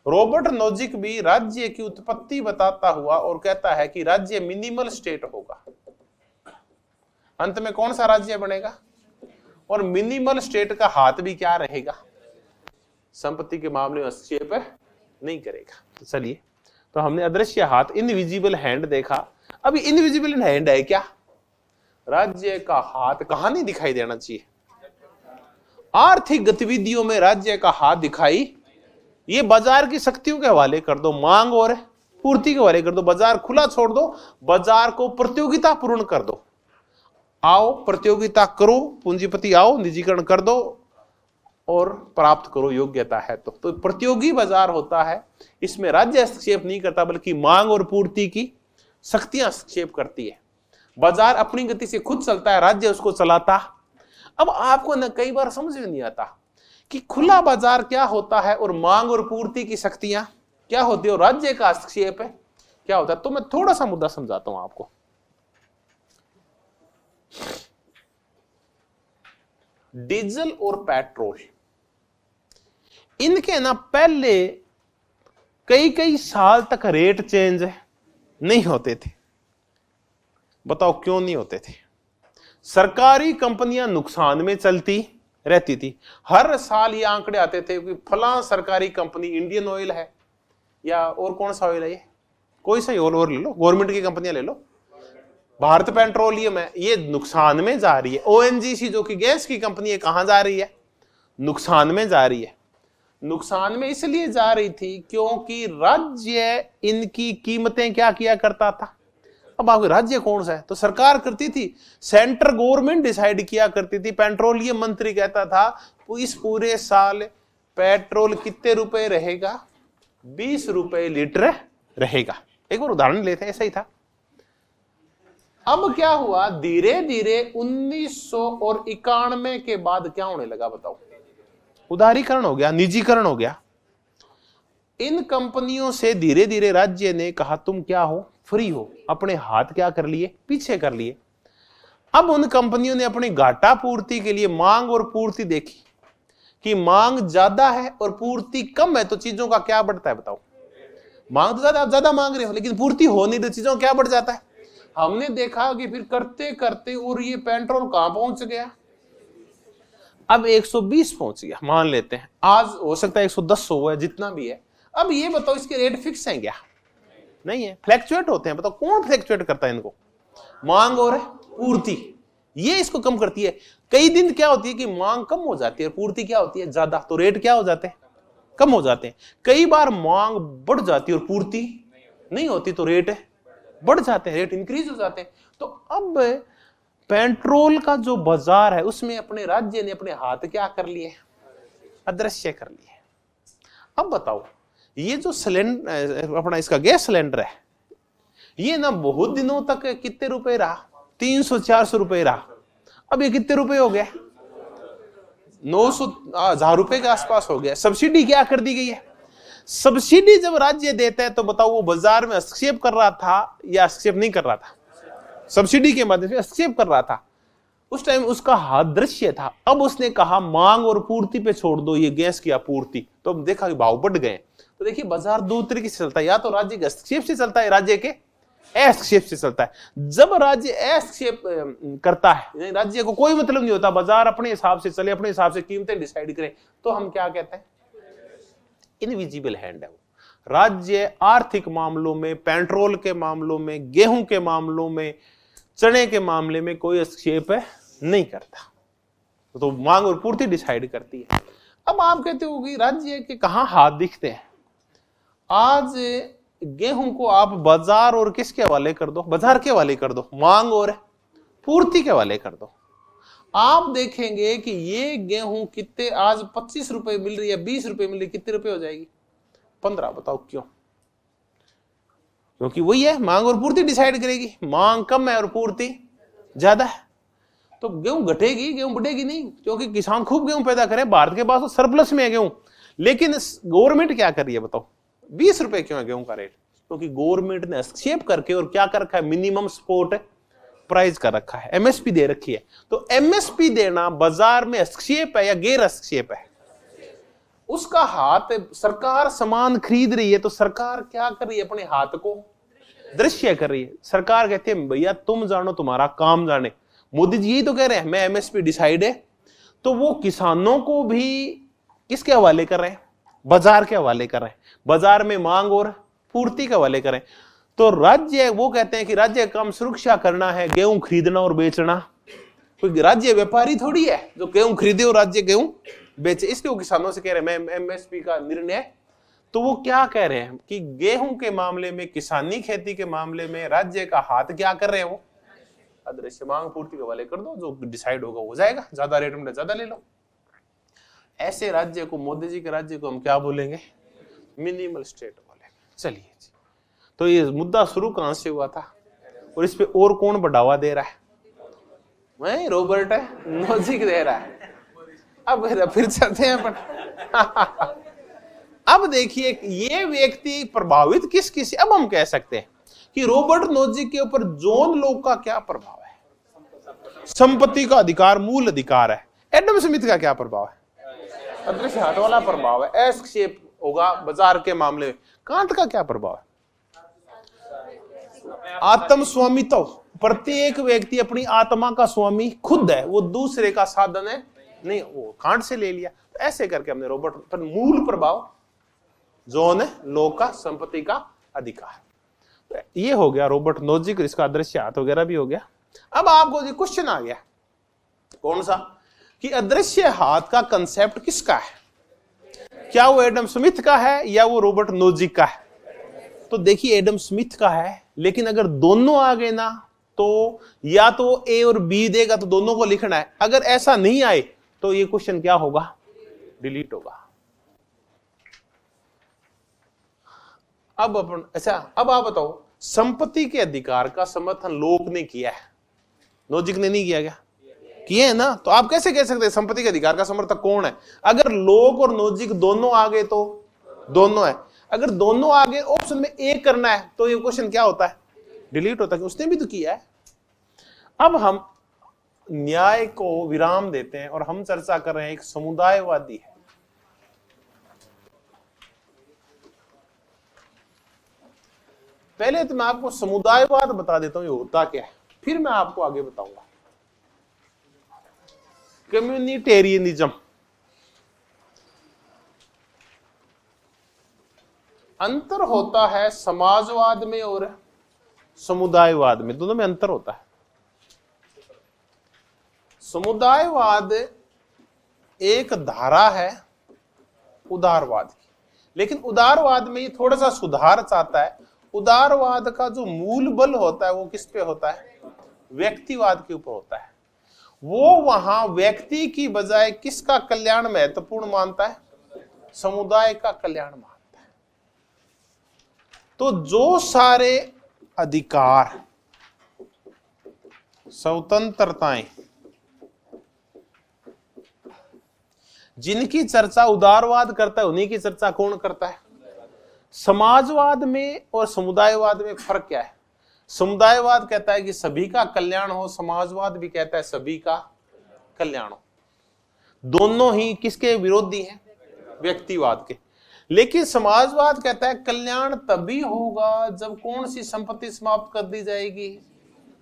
रॉबर्ट नोजिक भी राज्य की उत्पत्ति बताता हुआ और कहता है कि राज्य मिनिमल स्टेट होगा। अंत में कौन सा राज्य बनेगा? और मिनिमल स्टेट का हाथ भी क्या रहेगा? संपत्ति के मामले में हस्तक्षेप नहीं करेगा। तो चलिए, तो हमने अदृश्य हाथ, इनविजिबल हैंड देखा। अभी इनविजिबल हैंड है क्या? राज्य का हाथ कहां नहीं दिखाई देना चाहिए? आर्थिक गतिविधियों में राज्य का हाथ दिखाई, ये बाजार की शक्तियों के हवाले कर दो, मांग और पूर्ति के हवाले कर दो, बाजार खुला छोड़ दो, बाजार को प्रतियोगिता पूर्ण कर दो। आओ प्रतियोगिता करो, पूंजीपति आओ, निजीकरण कर दो और प्राप्त करो, योग्यता है तो प्रतियोगी बाजार होता है। इसमें राज्य हस्तक्षेप नहीं करता, बल्कि मांग और पूर्ति की शक्तियां हस्तक्षेप करती है। बाजार अपनी गति से खुद चलता है, राज्य उसको चलाता। अब आपको न कई बार समझ में नहीं आता कि खुला बाजार क्या होता है और मांग और पूर्ति की शक्तियां क्या होती है और राज्य का हस्तक्षेप है क्या होता है। तो मैं थोड़ा सा मुद्दा समझाता हूं आपको। डीजल और पेट्रोल, इनके ना पहले कई साल तक रेट चेंज नहीं होते थे। बताओ क्यों नहीं होते थे? सरकारी कंपनियां नुकसान में चलती रहती थी। हर साल ये आंकड़े आते थे कि फलां सरकारी कंपनी, इंडियन ऑयल है या और कौन सा ऑयल है, ये कोई सा और ले लो, गवर्नमेंट की कंपनियां ले लो, भारत पेट्रोलियम है, ये नुकसान में जा रही है। ओएनजीसी जो कि गैस की कंपनी है, कहां जा रही है? नुकसान में जा रही है। नुकसान में इसलिए जा रही थी क्योंकि राज्य इनकी कीमतें क्या किया करता था। अब आपके राज्य कौन सा है, तो सरकार करती थी, सेंट्रल गवर्नमेंट डिसाइड किया करती थी। पेट्रोलियम मंत्री कहता था इस पूरे साल पेट्रोल कितने रुपए रहेगा, 20 रुपए लीटर रहेगा। एक बार उदाहरण लेते हैं, ऐसा ही था। अब क्या हुआ, धीरे धीरे 1991 के बाद क्या होने लगा बताओ, उदारीकरण हो गया, निजीकरण हो गया। इन कंपनियों से धीरे धीरे राज्य ने कहा तुम क्या हो, फ्री हो, अपने हाथ क्या कर लिए, पीछे कर लिए। अब उन कंपनियों ने अपनी घाटा पूर्ति के लिए मांग और पूर्ति देखी कि मांग ज्यादा है और पूर्ति कम है, तो चीजों का क्या बढ़ता है बताओ। मांग तो ज्यादा, आप ज्यादा मांग रहे हो, लेकिन पूर्ति हो नहीं, तो चीजों का क्या बढ़ जाता है। हमने देखा कि फिर करते करते और ये पेट्रोल कहां पहुंच गया, अब 120 पहुंच गया, मान लेते हैं। आज हो सकता है 110 हुआ है, जितना भी है। अब ये बताओ इसके रेट फिक्स हैं क्या, नहीं है, फ्लैक्चुएट होते हैं। बताओ कौन फ्लैक्चुएट करता है इनको, मांग और पूर्ति, ये इसको कम करती है। कई दिन क्या होती है कि मांग कम हो जाती है, पूर्ति क्या होती है ज्यादा, तो रेट क्या हो जाते हैं, कम हो जाते हैं। कई बार मांग बढ़ जाती है और पूर्ति नहीं होती, तो रेट बढ़ जाते हैं, रेट इंक्रीज हो जाते हैं। तो अब पेट्रोल का जो बाजार है उसमें अपने राज्य ने अपने हाथ क्या कर लिए, अदृश्य कर लिए। अब बताओ ये जो सिलेंडर अपना इसका गैस सिलेंडर है, ये ना बहुत दिनों तक कितने रुपए रहा, 300-400 रुपए रहा। अब ये कितने रुपए हो गए, 900-1000 रुपए के आसपास हो गया। सब्सिडी क्या कर दी गई है, सब्सिडी जब राज्य देता है तो बताओ वो बाजार में हस्तक्षेप कर रहा था या हस्तक्षेप नहीं कर रहा था, सब्सिडी के माध्यम से हस्तक्षेप कर रहा था। उस टाइम उसका हाथ दृश्य था। अब उसने कहा मांग और पूर्ति पे छोड़ दो ये गैस की आपूर्ति, तो अब देखा कि भाव बढ़ गए। तो देखिए बाजार दो तरीके से चलता है, या तो राज्य के हस्तक्षेप से चलता है, राज्य के हस्तक्षेप से चलता है। जब राज्य हस्तक्षेप करता है, राज्य को कोई मतलब नहीं होता, बाजार अपने हिसाब से चले, अपने हिसाब से कीमतें डिसाइड करे, तो हम क्या कहते हैं, इनविजिबल हैंड है वो। राज्य आर्थिक मामलों में, पेट्रोल के मामलों में, गेहूं के मामलों में, चने के मामले में कोई हस्तक्षेप नहीं करता, तो मांग और पूर्ति डिसाइड करती है। अब आप कहते हो कि राज्य के कहां हाथ दिखते हैं। आज गेहूं को आप बाजार और किसके हवाले कर दो, बाजार के हवाले कर दो, मांग और पूर्ति के हवाले कर दो। आप देखेंगे कि ये गेहूं कितने, आज 25 रुपए मिल रही है, 20 रुपए मिल रही है, कितने रुपए हो जाएगी, 15। बताओ क्यों, क्योंकि वही है, मांग और पूर्ति डिसाइड करेगी। मांग कम है और पूर्ति ज्यादा है, तो गेहूं घटेगी, गेहूं बढ़ेगी नहीं, क्योंकि किसान खूब गेहूं पैदा करे, भारत के पास तो सरप्लस में है गेहूं। लेकिन गवर्नमेंट क्या कर रही है बताओ, 20 रुपए क्यों है गेहूं का रेट, क्योंकि गवर्नमेंट ने हस्तक्षेप करके और क्या कर रखा है, मिनिमम सपोर्ट प्राइस कर रखा है, एमएसपी दे रखी है। तो एमएसपी देना बाजार में हस्तक्षेप है या गैर हस्तक्षेप है, उसका हाथ सरकार सामान खरीद रही है, तो सरकार क्या कर रही है, अपने हाथ को दृश्य कर रही है। सरकार कहती है भैया तुम जानो, तुम्हारा काम जाने। मोदी जी यही तो कह रहे हैं, मैं एमएसपी डिसाइड है, तो वो किसानों को भी किसके हवाले कर रहे हैं, बाजार के हवाले कर रहे हैं, बाजार में मांग और पूर्ति के हवाले करें। तो राज्य वो कहते हैं कि राज्य का काम सुरक्षा करना है, गेहूं खरीदना और बेचना। कोई राज्य व्यापारी थोड़ी है जो गेहूं खरीदे और राज्य गेहूं बेचे, इसलिए वो किसानों से कह रहे हैं मैं एमएसपी का निर्णय। तो वो क्या कह रहे हैं कि गेहूं के मामले में, किसानी खेती के मामले में राज्य का हाथ क्या कर रहे हैं, वो अदृश्य, मांग पूर्ति के हवाले कर दो, जो डिसाइड होगा हो जाएगा, ज्यादा रेट में ज्यादा ले लो। ऐसे राज्य को, मोदी जी के राज्य को हम क्या बोलेंगे, मिनिमल स्टेट बोलेंगे। चलिए जी, तो ये मुद्दा शुरू कहां से हुआ था और इस पे और कौन बढ़ावा दे रहा है, वही रॉबर्ट नोजिक दे रहा है। अब फिर चलते हैं अपन। अब देखिए ये व्यक्ति प्रभावित किस किस, अब हम कह सकते हैं कि रॉबर्ट नोजिक के ऊपर जॉन लॉक का क्या प्रभाव है, संपत्ति का अधिकार मूल अधिकार है। एडम स्मिथ का क्या प्रभाव है, अदृश्य हाथ वाला प्रभाव है, हस्तक्षेप होगा बाजार के मामले में। कांट का क्या प्रभाव है, आत्म स्वामित्व, प्रत्येक व्यक्ति अपनी आत्मा का स्वामी खुद है, वो दूसरे का साधन है नहीं, वो कांट से ले लिया। तो ऐसे करके हमने रॉबर्ट पर मूल प्रभाव जॉन लॉक का, संपत्ति का अधिकार, तो ये हो गया रॉबर्ट नोजिक, इसका अदृश्य हाथ वगैरह भी हो गया। अब आपको ये क्वेश्चन आ गया कौन सा, कि अदृश्य हाथ का कंसेप्ट किसका है। क्या वो एडम स्मिथ का है या वो रॉबर्ट नोजिक का है? तो देखिए एडम स्मिथ का है, लेकिन अगर दोनों आ गए ना तो या तो ए और बी देगा तो दोनों को लिखना है। अगर ऐसा नहीं आए तो ये क्वेश्चन क्या होगा? डिलीट होगा। अब अपन अच्छा, अब आप बताओ, संपत्ति के अधिकार का समर्थन लोक ने किया है, नोजिक ने नहीं किया क्या? किए है ना। तो आप कैसे कह सकते हैं संपत्ति के अधिकार का समर्थक कौन है? अगर लोक और नोजिक दोनों आ गए तो दोनों है, अगर दोनों आ गए ऑप्शन में एक करना है तो ये क्वेश्चन क्या होता है? डिलीट होता है, उसने भी तो किया है। अब हम न्याय को विराम देते हैं और हम चर्चा कर रहे हैं एक समुदायवादी है। पहले तो मैं आपको समुदायवाद बता देता हूं ये होता क्या है, फिर मैं आपको आगे बताऊंगा। कम्युनिटेरियनिज्म, अंतर होता है समाजवाद में और समुदायवाद में, दोनों में अंतर होता है। समुदायवाद एक धारा है उदारवाद की, लेकिन उदारवाद में ये थोड़ा सा सुधार चाहता है। उदारवाद का जो मूल बल होता है वो किस पे होता है? व्यक्तिवाद के ऊपर होता है। वो वहां व्यक्ति की बजाय किसका कल्याण महत्वपूर्ण मानता है? समुदाय का कल्याण मानता है। तो जो सारे अधिकार, स्वतंत्रताएं जिनकी चर्चा उदारवाद करता है, उन्हीं की चर्चा कौन करता है? समाजवाद में और समुदायवाद में फर्क क्या है? समुदायवाद कहता है कि सभी का कल्याण हो, समाजवाद भी कहता है सभी का कल्याण हो। दोनों ही किसके विरोधी हैं? व्यक्तिवाद के। लेकिन समाजवाद कहता है कल्याण तभी होगा जब कौन सी संपत्ति समाप्त कर दी जाएगी?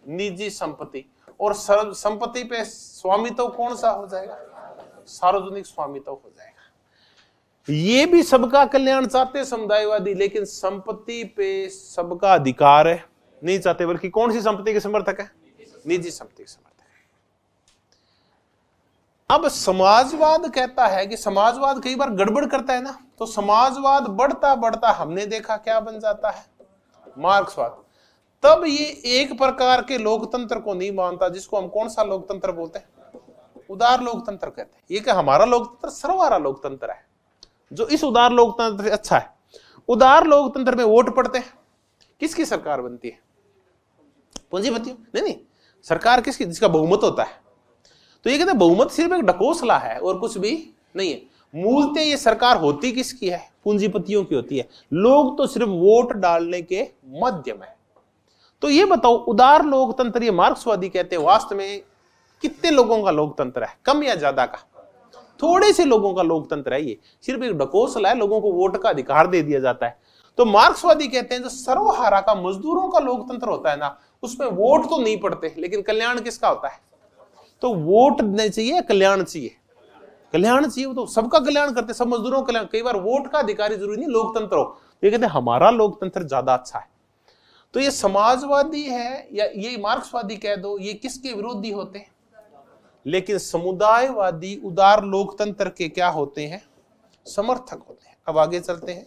निजी संपत्ति। और संपत्ति पे स्वामित्व कौन सा हो जाएगा? सार्वजनिक स्वामित्व हो जाएगा। ये भी सबका कल्याण चाहते समुदायवादी, लेकिन संपत्ति पे सबका अधिकार है नहीं चाहते, बल्कि कौन सी संपत्ति के समर्थक है? निजी संपत्ति के समर्थक है। अब समाजवाद कहता है कि समाजवाद कई बार गड़बड़ करता है ना, तो समाजवाद बढ़ता बढ़ता हमने देखा क्या बन जाता है? मार्क्सवाद। तब ये एक प्रकार के लोकतंत्र को नहीं मानता, जिसको हम कौन सा लोकतंत्र बोलते हैं? उदार लोकतंत्र कहते हैं। ये क्या हमारा लोकतंत्र सर्वहारा लोकतंत्र है, जो इस उदार लोकतंत्र से अच्छा है। उदार लोकतंत्र में वोट पड़ते हैं, किसकी सरकार बनती है? पूंजीपतियों। नहीं, सरकार किसकी? जिसका बहुमत होता है। तो ये कहते हैं बहुमत सिर्फ एक ढकोसला है और कुछ भी नहीं है। मूलतः ये सरकार होती किसकी है? पूंजीपतियों की होती है। लोग तो सिर्फ वोट डालने के माध्यम है। तो ये बताओ, उदार लोकतंत्र ये मार्क्सवादी कहते हैं वास्तव में कितने लोगों का लोकतंत्र है? कम या ज्यादा का? थोड़े से लोगों का लोकतंत्र है। ये सिर्फ एक ढकोसला है, लोगों को वोट का अधिकार दे दिया जाता है। तो मार्क्सवादी कहते हैं जो सर्वहारा का मजदूरों का लोकतंत्र होता है ना, उसमें वोट तो नहीं पड़ते, लेकिन कल्याण किसका होता है? तो वोट नहीं चाहिए, कल्याण चाहिए। कल्याण चाहिए, वो तो सबका कल्याण करते, सब मजदूरों का कल्याण। कई बार वोट का अधिकारी जरूरी नहीं लोकतंत्र हो। ये कहते हैं हमारा लोकतंत्र ज्यादा अच्छा है। तो ये समाजवादी है या ये मार्क्सवादी कह दो, ये किसके विरोधी होते हैं? लेकिन समुदायवादी उदार लोकतंत्र के क्या होते हैं? समर्थक होते हैं। अब आगे चलते हैं।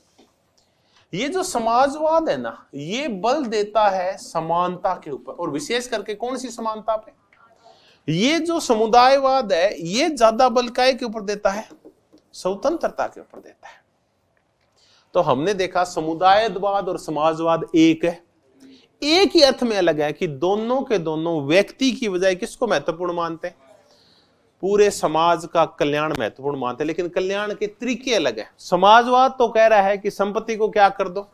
ये जो समाजवाद है ना, ये बल देता है समानता के ऊपर, और विशेष करके कौन सी समानता पे? ये जो समुदायवाद है ये ज्यादा बल काय के ऊपर देता है? स्वतंत्रता के ऊपर देता है। तो हमने देखा समुदायवाद और समाजवाद एक है, एक ही अर्थ में अलग है कि दोनों के दोनों व्यक्ति की बजाय किसको महत्वपूर्ण मानते हैं? पूरे समाज का कल्याण महत्वपूर्ण मानते हैं, लेकिन कल्याण के तरीके अलग है। समाजवाद तो कह रहा है कि संपत्ति को क्या कर दो,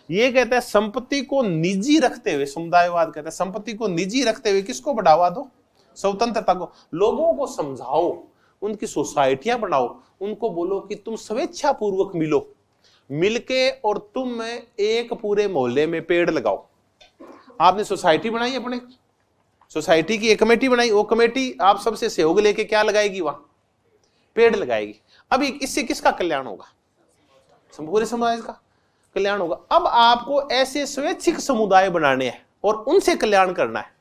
ये कहता है संपत्ति को निजी रखते हुए। समुदायवाद कहता है संपत्ति को निजी रखते हुए किसको बढ़ावा दो? स्वतंत्रता को। लोगों को समझाओ, उनकी सोसाइटियां बनाओ, उनको बोलो कि तुम स्वेच्छा पूर्वक मिलो, मिलके और तुम एक पूरे मोहल्ले में पेड़ लगाओ। आपने सोसाइटी बनाई, अपने सोसाइटी की एक कमेटी बनाई, वो कमेटी आप सबसे सहयोग लेके क्या लगाएगी? वहां पेड़ लगाएगी। अब इससे किसका कल्याण होगा? पूरे समाज का कल्याण होगा। अब आपको ऐसे स्वैच्छिक समुदाय बनाने हैं और उनसे कल्याण करना है।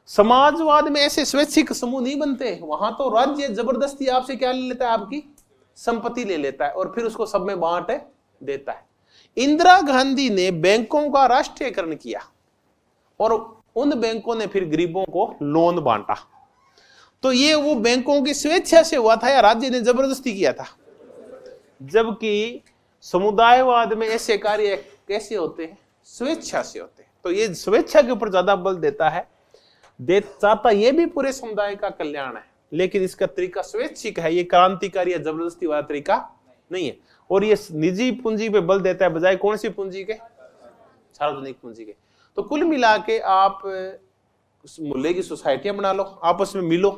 समाजवाद में ऐसे स्वैच्छिक समूह नहीं बनते, वहां तो राज्य जबरदस्ती आपसे क्या ले लेता है? आपकी संपत्ति ले लेता है और फिर उसको सब में बांट देता है। इंदिरा गांधी ने बैंकों का राष्ट्रीयकरण किया और उन बैंकों ने फिर गरीबों को लोन बांटा। तो ये वो बैंकों की स्वेच्छा से हुआ था या राज्य ने जबरदस्ती किया था? जबकि समुदायवाद में ऐसे कार्य कैसे होते हैं? स्वेच्छा से होते हैं। तो ये स्वेच्छा के ऊपर ज्यादा बल देता है। चाहता ये भी पूरे समुदाय का कल्याण है, लेकिन इसका तरीका स्वैच्छिक है, ये क्रांतिकारी या जबरदस्ती वाला तरीका नहीं है। और ये निजी पूंजी पे बल देता है बजाय कौन सी पूंजी के? सार्वजनिक पूंजी के। तो कुल मिला के आप मूल्य की सोसाइटियां बना लो, आपस में मिलो।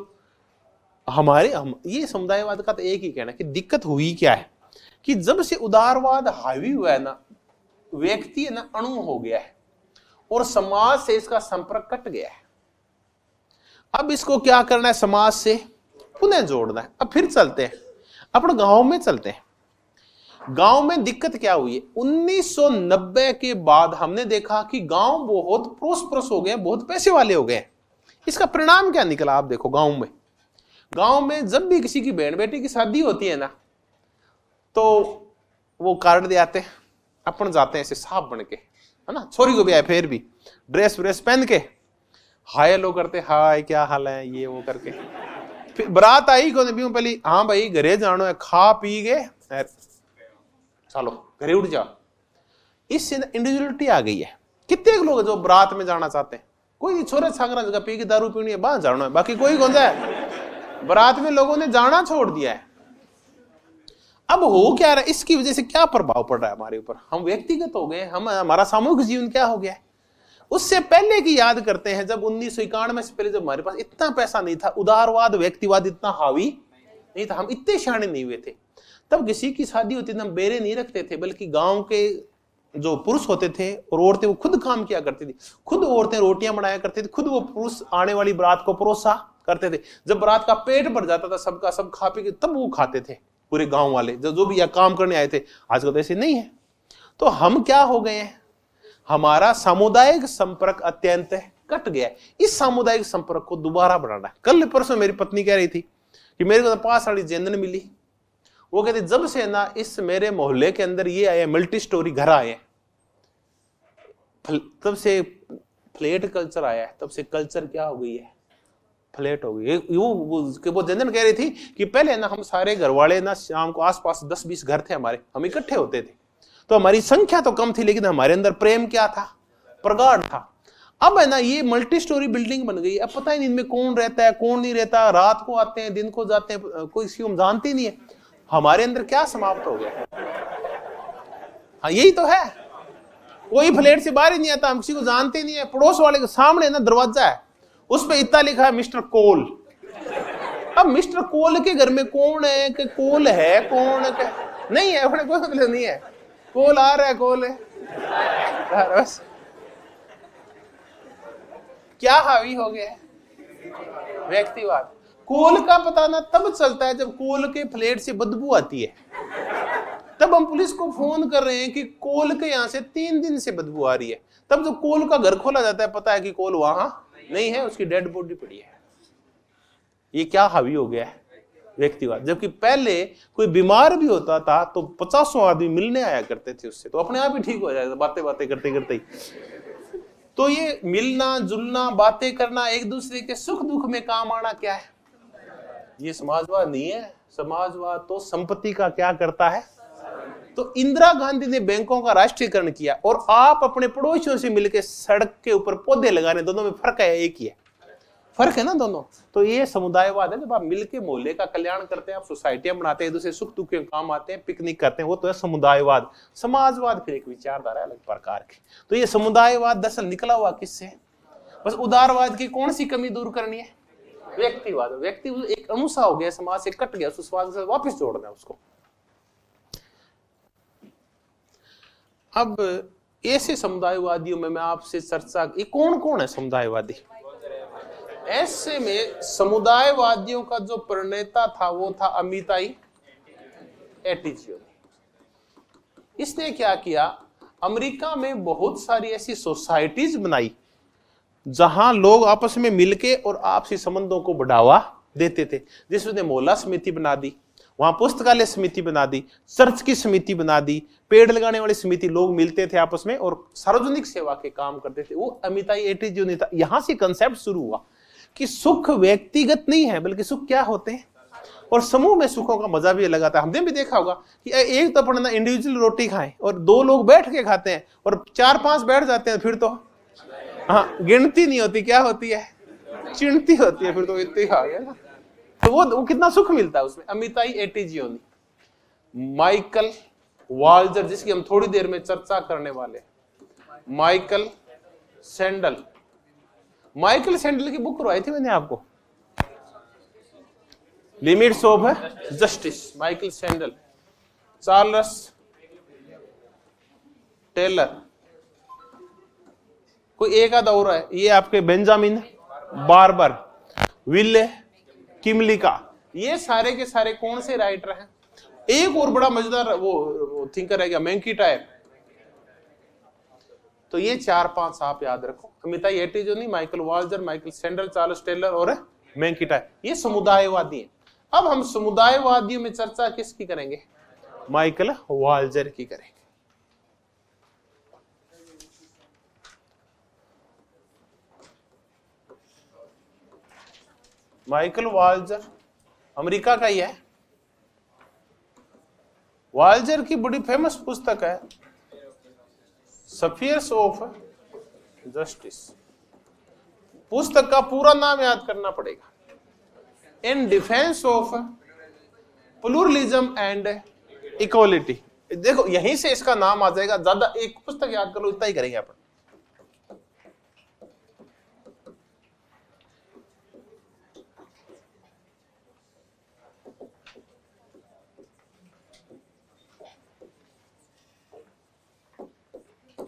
ये समुदायवाद का तो एक ही कहना है कि दिक्कत हुई क्या है कि जब से उदारवाद हावी हुआ है ना, व्यक्ति है ना अणु हो गया है और समाज से इसका संपर्क कट गया है। अब इसको क्या करना है? समाज से पुनः जोड़ना है। अब फिर चलते हैं अपने गांव में, चलते हैं गांव में। दिक्कत क्या हुई है? 1990 के बाद हमने देखा कि गांव बहुत प्रोस्परस हो गए, बहुत पैसे वाले हो गए। इसका परिणाम क्या निकला? आप देखो गांव में जब भी किसी की बहन बेटी की शादी होती है ना, तो वो कार्ड दे आते हैं, अपन जाते हैं ऐसे साफ बन के, है ना, छोरी को भी आए फिर भी ड्रेस व्रेस पहन के हाय लो करते, हाय क्या हाल है, ये वो करके। फिर बारात आई को भी पहले, हाँ भाई घरे जानो है, खा पी गए चलो घरे उठ जाओ। इससे इंडिविजुअलिटी आ गई है। कितने लोग जो बारात में जाना चाहते हैं, कोई छोरे छागरा जगह पी के दारू पीनी है, बाहर जाना है, बाकी कोई कौन सा है। बारात में लोगों ने जाना छोड़ दिया है। अब हो क्या रहा है? इसकी वजह से क्या प्रभाव पड़ रहा है हमारे ऊपर? हम व्यक्तिगत हो गए, हमारा सामूहिक जीवन क्या हो गया है? उससे पहले की याद करते हैं, जब 1991 से पहले जब हमारे पास इतना पैसा नहीं था, उदारवाद व्यक्तिवाद इतना हावी नहीं था, हम इतने शाणे नहीं हुए थे, तब किसी की शादी होती थी हम बेरे नहीं रखते थे, बल्कि गांव के जो पुरुष होते थे और औरतें वो खुद काम किया करती थी। खुद औरतें रोटियां बनाया करती थी, खुद वो पुरुष आने वाली बारात को परोसा करते थे। जब बारात का पेट भर जाता था सबका सब खा पी के, तब वो खाते थे पूरे गांव वाले जो भी या काम करने आए थे। आजकल तो ऐसे नहीं है। तो हम क्या हो गए हैं? हमारा सामुदायिक संपर्क अत्यंत कट गया है। इस सामुदायिक संपर्क को दोबारा बढ़ाना है। कल परसों मेरी पत्नी कह रही थी कि मेरे को पास वाली जेंदन मिली, वो कहते जब से ना इस मेरे मोहल्ले के अंदर ये आए मल्टी स्टोरी घर आए, तब से फ्लैट कल्चर आया है, तब से कल्चर क्या हो गई है? फ्लैट हो गई। वो जेंदन कह रही थी कि पहले ना हम सारे घर वाले ना शाम को आसपास 10-20 घर थे हमारे, हम इकट्ठे होते थे, तो हमारी संख्या तो कम थी लेकिन हमारे अंदर प्रेम क्या था? प्रगाढ़ था। अब है ना ये मल्टी स्टोरी बिल्डिंग बन गई। अब पता ही नहीं इनमें कौन रहता है कौन नहीं रहता, रात को आते हैं दिन को जाते हैं, कोई किसी को जानते ही नहीं है। हमारे अंदर क्या समाप्त हो गया? हाँ यही तो है, कोई फ्लैट से बाहर ही नहीं आता, हम किसी को जानते ही नहीं है। पड़ोस वाले के सामने ना दरवाजा है, उस पर इतना लिखा है मिस्टर कोल। अब मिस्टर कोल के घर में कौन है कि कोल है कौन नहीं है, कोई मतलब नहीं है। कोल आ रहा है, कोल है बस। क्या हावी हो गया? व्यक्तिवाद। कोल का पता ना तब चलता है जब कोल के फ्लैट से बदबू आती है, तब हम पुलिस को फोन कर रहे हैं कि कोल के यहां से 3 दिन से बदबू आ रही है। तब जब कोल का घर खोला जाता है पता है कि कोल वहां नहीं है, उसकी डेड बॉडी पड़ी है। ये क्या हावी हो गया है? व्यक्तिवाद। जबकि पहले कोई बीमार भी होता था तो 50 आदमी मिलने आया करते थे उससे, तो अपने आप ही ठीक हो जाएगा बातें बातें करते करते ही। तो ये मिलना जुलना बातें करना, एक दूसरे के सुख दुख में काम आना क्या है? ये समाजवाद नहीं है। समाजवाद तो संपत्ति का क्या करता है? तो इंदिरा गांधी ने बैंकों का राष्ट्रीयकरण किया और आप अपने पड़ोसियों से मिलकर सड़क के ऊपर पौधे लगा रहे, दोनों में फर्क है? एक ही है, फर्क है ना दोनों। तो ये समुदायवाद है। जब आप मिलके मोहल्ले का कल्याण करते हैं, आप सोसाइटियां बनाते हैं, एक दूसरे सुख दुख के काम आते हैं, पिकनिक करते हैं, वो तो है समुदायवाद। समाजवाद फिर एक विचारधारा अलग प्रकार की। तो ये समुदायवाद दरअसल निकला हुआ किससे? बस उदारवाद की कौन सी कमी दूर करनी है? व्यक्तिवाद। व्यक्ति एक अणुसा हो गया, समाज से कट गया, उस समाज से वापस जोड़ना है उसको। अब ऐसे समुदायवादियों में मैं आपसे चर्चा, ये कौन कौन है समुदायवादी? ऐसे में समुदायवादियों का जो प्रणेता था वो था अमिताई एटिचियो। इसने क्या किया? अमेरिका में बहुत सारी ऐसी सोसाइटीज बनाई जहां लोग आपस में मिलके और आपसी संबंधों को बढ़ावा देते थे। जिसने मोहल्ला समिति बना दी, वहां पुस्तकालय समिति बना दी, चर्च की समिति बना दी, पेड़ लगाने वाली समिति, लोग मिलते थे आपस में और सार्वजनिक सेवा के काम करते थे। वो अमिताई एटीट्यूड नहीं था। यहां से कंसेप्ट शुरू हुआ कि सुख व्यक्तिगत नहीं है, बल्कि सुख क्या होते हैं, और समूह में सुखों का मजा भी अलग आता है। हमने भी देखा होगा कि एक तो अपना इंडिविजुअल रोटी खाएं और 2 लोग बैठ के खाते हैं और 4-5 बैठ जाते हैं, फिर तो हाँ गिनती नहीं होती, क्या होती है, चिंती होती है, फिर तो इतनी खा गया ना। तो वो कितना सुख मिलता है उसमें। अमिताई एटीजियोनी, माइकल वाल्जर, जिसकी हम थोड़ी देर में चर्चा करने वाले, माइकल सैंडल। माइकल सैंडल की बुक करवाई थी मैंने आपको, limits of justice, Michael Sandel. Charles Taylor, कोई एक आधा और है, ये आपके बेंजामिन बार्बर, विले किमलिका, ये सारे के सारे कौन से राइटर हैं। एक और बड़ा मजेदार वो थिंकर है क्या, मैंकीटायर। तो ये 4-5 आप याद रखो, Amitai Etzioni, Michael Walzer, Michael Sandel, Charles Taylor और मैंकीटायर, ये समुदायवादी हैं। अब हम समुदायवादियों में चर्चा किसकी करेंगे, माइकल वाल्जर की करेंगे। माइकल वाल्जर अमेरिका का ही है। वाल्जर की बड़ी फेमस पुस्तक है स्फीयर्स ऑफ जस्टिस। पुस्तक का पूरा नाम याद करना पड़ेगा, in defence of pluralism and equality. देखो यहीं से इसका नाम आ जाएगा, ज्यादा एक पुस्तक याद कर लो, इतना ही करेंगे अपन।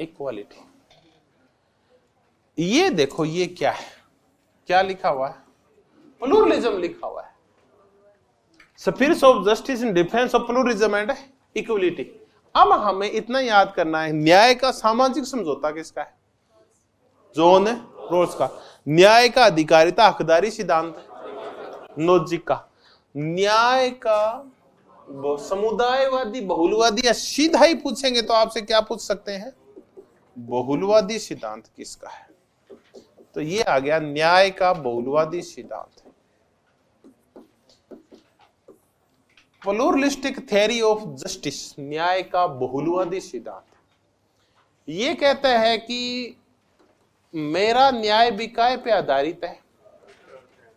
इक्वालिटी, ये देखो ये क्या है, क्या लिखा हुआ है, प्लूरलिज्म लिखा हुआ है, spheres of justice in defence of pluralism and equality. अब हमें इतना याद करना है, न्याय का सामाजिक समझौता किसका है, जॉन रोल्स का। न्याय का अधिकारिता हकदारी सिद्धांत नोजिक का। न्याय का समुदायवादी बहुलवादी, या सीधा ही पूछेंगे तो आपसे क्या पूछ सकते हैं, बहुलवादी सिद्धांत किसका है। तो ये आ गया न्याय का बहुलवादी सिद्धांत, प्लूरलिस्टिक थ्योरी ऑफ जस्टिस, न्याय का बहुलवादी सिद्धांत। ये कहता है कि मेरा न्याय विकाय पे आधारित है,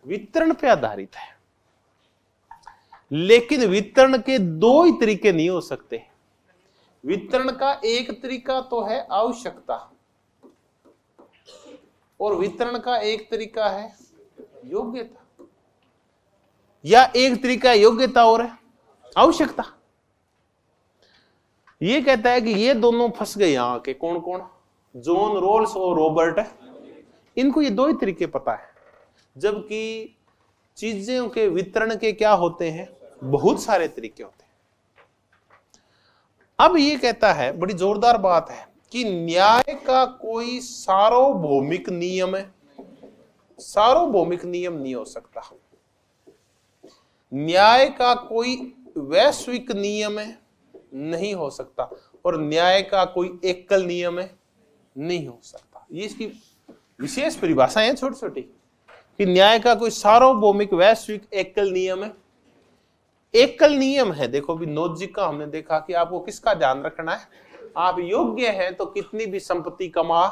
वितरण पे आधारित है, लेकिन वितरण के 2 ही तरीके नहीं हो सकते। वितरण का एक तरीका तो है आवश्यकता, और वितरण का एक तरीका है योग्यता, या एक तरीका योग्यता और आवश्यकता। ये कहता है कि ये दोनों फंस गए यहां के, कौन कौन, जॉन रोल्स और रॉबर्ट, इनको ये 2 ही तरीके पता है, जबकि चीजों के वितरण के क्या होते हैं, बहुत सारे तरीके होते हैं। अब ये कहता है, बड़ी जोरदार बात है, कि न्याय का कोई सार्वभौमिक नियम है, सार्वभौमिक नियम नहीं हो सकता। न्याय का कोई वैश्विक नियम है, नहीं हो सकता, और न्याय का कोई एकल नियम है, नहीं हो सकता। ये इसकी विशेष परिभाषाएं हैं छोटी छोटी, कि न्याय का कोई सार्वभौमिक वैश्विक एकल नियम है। एकल नियम है, देखो भी नोजिक का हमने देखा कि आपको किसका ध्यान रखना है, आप योग्य हैं तो कितनी भी संपत्ति कमा,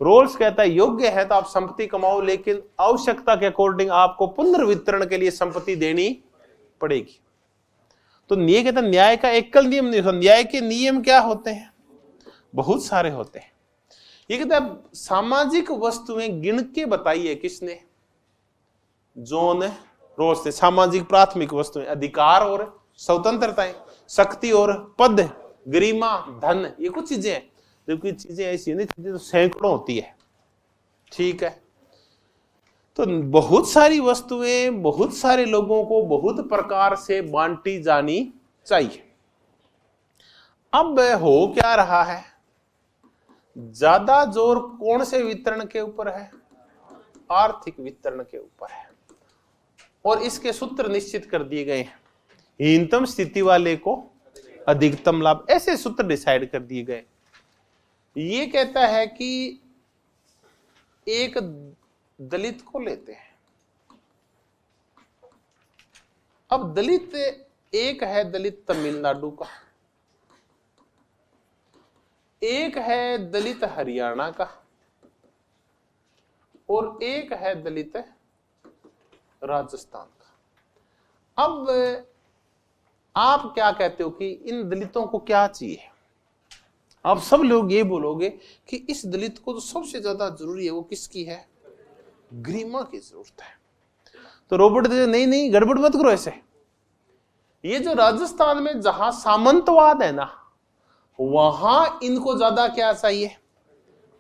रोल्स कहता है योग्य है तो आप संपत्ति कमाओ, लेकिन आवश्यकता के अकॉर्डिंग आपको पुनर्वितरण के लिए संपत्ति देनी पड़ेगी। तो ये कहता है न्याय का एकल नियम नहीं होता। न्याय के नियम क्या होते हैं, बहुत सारे होते हैं। ये कहता है सामाजिक वस्तुएं गिन के बताइए, किसने, जॉन रोल्स ने। सामाजिक प्राथमिक वस्तुएं, अधिकार और स्वतंत्रताएं, शक्ति और पद, गरिमा, धन, ये कुछ चीजें हैं, जबकि चीजें ऐसी नहीं, चीजें तो सैकड़ों होती है, ठीक है। तो बहुत सारी वस्तुएं बहुत सारे लोगों को बहुत प्रकार से बांटी जानी चाहिए। अब हो क्या रहा है, ज्यादा जोर कौन से वितरण के ऊपर है, आर्थिक वितरण के ऊपर है, और इसके सूत्र निश्चित कर दिए गए हैं हीनतम स्थिति वाले को अधिकतम लाभ, ऐसे सूत्र डिसाइड कर दिए गए। ये कहता है कि एक दलित को लेते हैं। अब दलित एक है दलित तमिलनाडु का, एक है दलित हरियाणा का, और एक है दलित राजस्थान का। अब आप क्या कहते हो कि इन दलितों को क्या चाहिए? आप सब लोग ये बोलोगे कि इस दलित को तो सबसे ज्यादा जरूरी है, वो किसकी है? गरिमा की जरूरत है। तो रोबोट नहीं गड़बड़ मत करो ऐसे। ये जो राजस्थान में जहां सामंतवाद है ना, वहां इनको ज्यादा क्या चाहिए?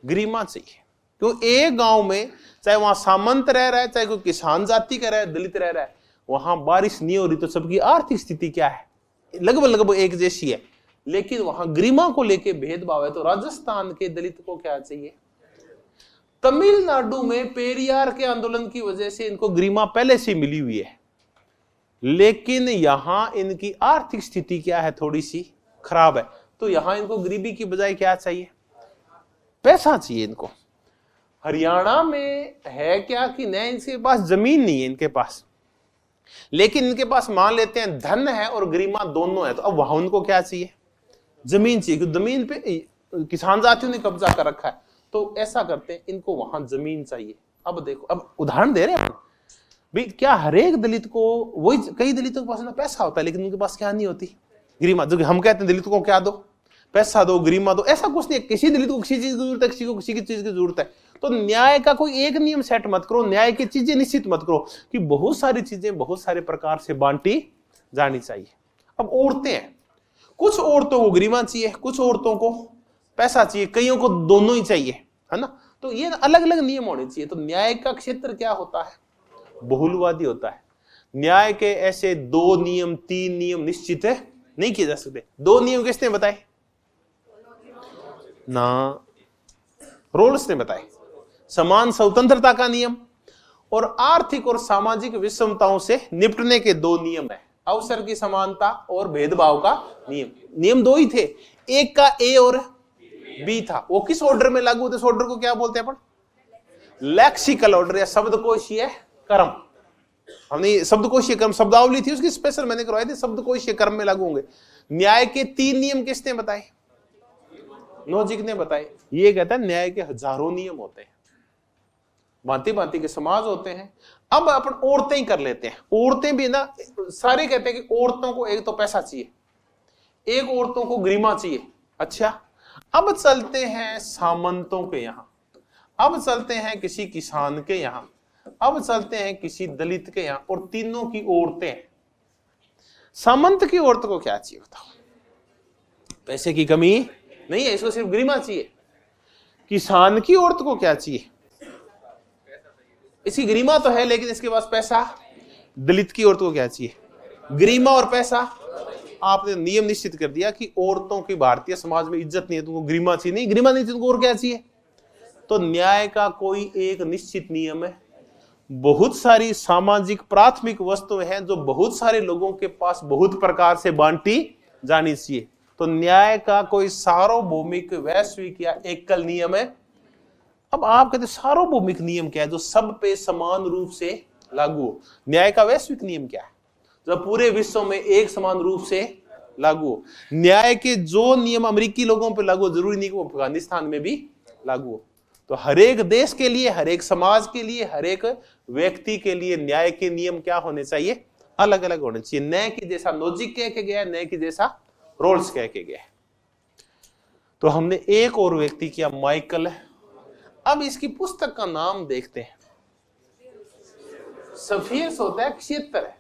गरिमा चाहिए। क्यों? एक गांव में चाहे वहां सामंत रह रहा है, चाहे कोई किसान जाति का रह रहा है, दलित रह रहा है, वहां बारिश नहीं हो रही तो सबकी आर्थिक स्थिति क्या है? लगभग एक जैसी है, लेकिन वहां गरिमा को लेके भेदभाव है। तो राजस्थान के दलित को क्या चाहिए? तमिलनाडु में पेरियार के आंदोलन की वजह से इनको गरिमा पहले से मिली हुई है, लेकिन यहां इनकी आर्थिक स्थिति क्या है? थोड़ी सी खराब है। तो यहां इनको गरीबी की बजाय क्या चाहिए? पैसा चाहिए इनको। हरियाणा में है क्या कि नहीं, इनके पास जमीन नहीं है इनके पास, लेकिन इनके पास मान लेते हैं धन है और गरिमा दोनों है। तो अब वहां उनको क्या चाहिए? जमीन चाहिए, क्योंकि जमीन पे किसान जातियों ने कब्जा कर रखा है। तो ऐसा करते हैं, इनको वहां जमीन चाहिए। अब देखो, अब उदाहरण दे रहे हैं भाई, क्या हर एक दलित को, वही कई दलितों के पास ना पैसा होता है, लेकिन उनके पास क्या नहीं होती? गरिमा। जो हम कहते हैं दलित को क्या दो? पैसा दो, गरिमा दो। ऐसा कुछ नहीं है। किसी दलित को किसी चीज की जरूरत है, किसी को किसी की चीज की जरूरत है। तो न्याय का कोई एक नियम सेट मत करो, न्याय की चीजें निश्चित मत करो कि बहुत सारी चीजें बहुत सारे प्रकार से बांटी जानी चाहिए। अब औरतें हैं, कुछ औरतों को गरिमा चाहिए, कुछ औरतों को पैसा चाहिए, कईयों को दोनों ही चाहिए, है ना? तो ये अलग अलग नियम होने चाहिए। तो न्याय का क्षेत्र क्या होता है? बहुलवादी होता है। न्याय के ऐसे 2 नियम 3 नियम निश्चित है नहीं किए जा सकते। 2 नियम किसने बताए ना? रोल्स ने बताए। समान स्वतंत्रता का नियम और आर्थिक और सामाजिक विषमताओं से निपटने के 2 नियम है। अवसर की समानता और भेदभाव का नियम। नियम 2 ही थे, एक का ए और बी था। वो किस ऑर्डर में लागू होते? इस ऑर्डर को क्या बोलते हैं अपन? लेक्सिकल ऑर्डर या शब्दकोशीय क्रम। हमने शब्दकोशीय क्रम, शब्दावली थी उसकी स्पेशल मैंने करवाई थी, शब्दकोशीय क्रम में लागू होंगे। न्याय के 3 नियम किसने बताए? नोजिक ने बताए। ये कहता है न्याय के हजारों नियम होते हैं, भांति भांति के समाज होते हैं। अब अपन औरतें ही कर लेते हैं। औरतें भी ना, सारे कहते हैं कि औरतों को एक तो पैसा चाहिए, एक औरतों को गरिमा चाहिए। अच्छा, अब चलते हैं सामंतों के यहां, अब चलते हैं किसी किसान के यहां, अब चलते हैं किसी दलित के यहां, और तीनों की औरतें। सामंत की औरत को क्या चाहिए बताओ? पैसे की कमी नहीं है, इसको सिर्फ गरिमा चाहिए। किसान की औरत को क्या चाहिए? इसकी गरिमा तो है लेकिन इसके पास पैसा। दलित की औरत को क्या चाहिए? गरिमा और पैसा। आपने नियम निश्चित कर दिया कि औरतों की भारतीय समाज में इज्जत नहीं है, तुमको गरिमा चाहिए। नहीं, गरिमा नहीं, तुमको और क्या चाहिए? तो न्याय का कोई एक निश्चित नियम है। बहुत सारी सामाजिक प्राथमिक वस्तुएं हैं जो बहुत सारे लोगों के पास बहुत प्रकार से बांटी जानी चाहिए। तो न्याय का कोई सार्वभौमिक, वैश्विक या एकल नियम है। अब आप कहते सार्वभौमिक नियम क्या है? जो सब पे समान रूप से लागू हो। न्याय का वैश्विक नियम क्या है? जो पूरे विश्व में एक समान रूप से लागू हो। न्याय के जो नियम अमेरिकी लोगों पे लागू हो, जरूरी नहीं कि वो अफगानिस्तान में भी लागू हो। तो हर एक देश के लिए, हर एक समाज के लिए, हर एक व्यक्ति के लिए न्याय के नियम क्या होने चाहिए? अलग अलग होने चाहिए। न्याय की जैसा नोजिक कह के गया, न्याय की जैसा रोल्स कह के गया। तो हमने एक और व्यक्ति किया, माइकल। अब इसकी पुस्तक का नाम देखते हैं। सफियर्स होता है क्षेत्र है,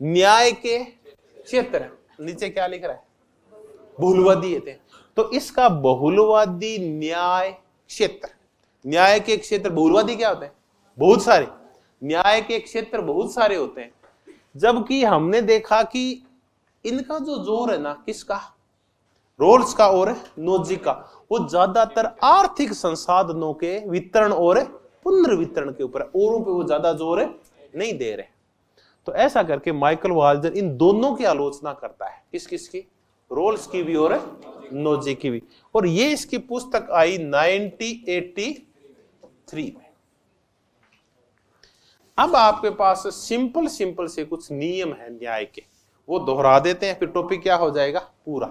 न्याय के क्षेत्र। नीचे क्या लिख रहा है? बहुलवादी है। तो इसका बहुलवादी न्याय क्षेत्र। न्याय के क्षेत्र बहुलवादी क्या होते हैं? बहुत सारे। न्याय के क्षेत्र बहुत सारे होते हैं। जबकि हमने देखा कि इनका जो जोर है ना, किसका? रोल्स का और नोजिक का, वो ज्यादातर आर्थिक संसाधनों के वितरण और पुनर्वितरण के ऊपर, औरों पे वो ज्यादा जोर नहीं दे रहे। तो ऐसा करके माइकल वाल्जर इन दोनों की आलोचना करता है, किस किस की, रोल्स की भी और नोजे की भी। और ये इसकी पुस्तक आई 1983 में। अब आपके पास सिंपल से कुछ नियम है न्याय के, वो दोहरा देते हैं, फिर टॉपिक क्या हो जाएगा पूरा।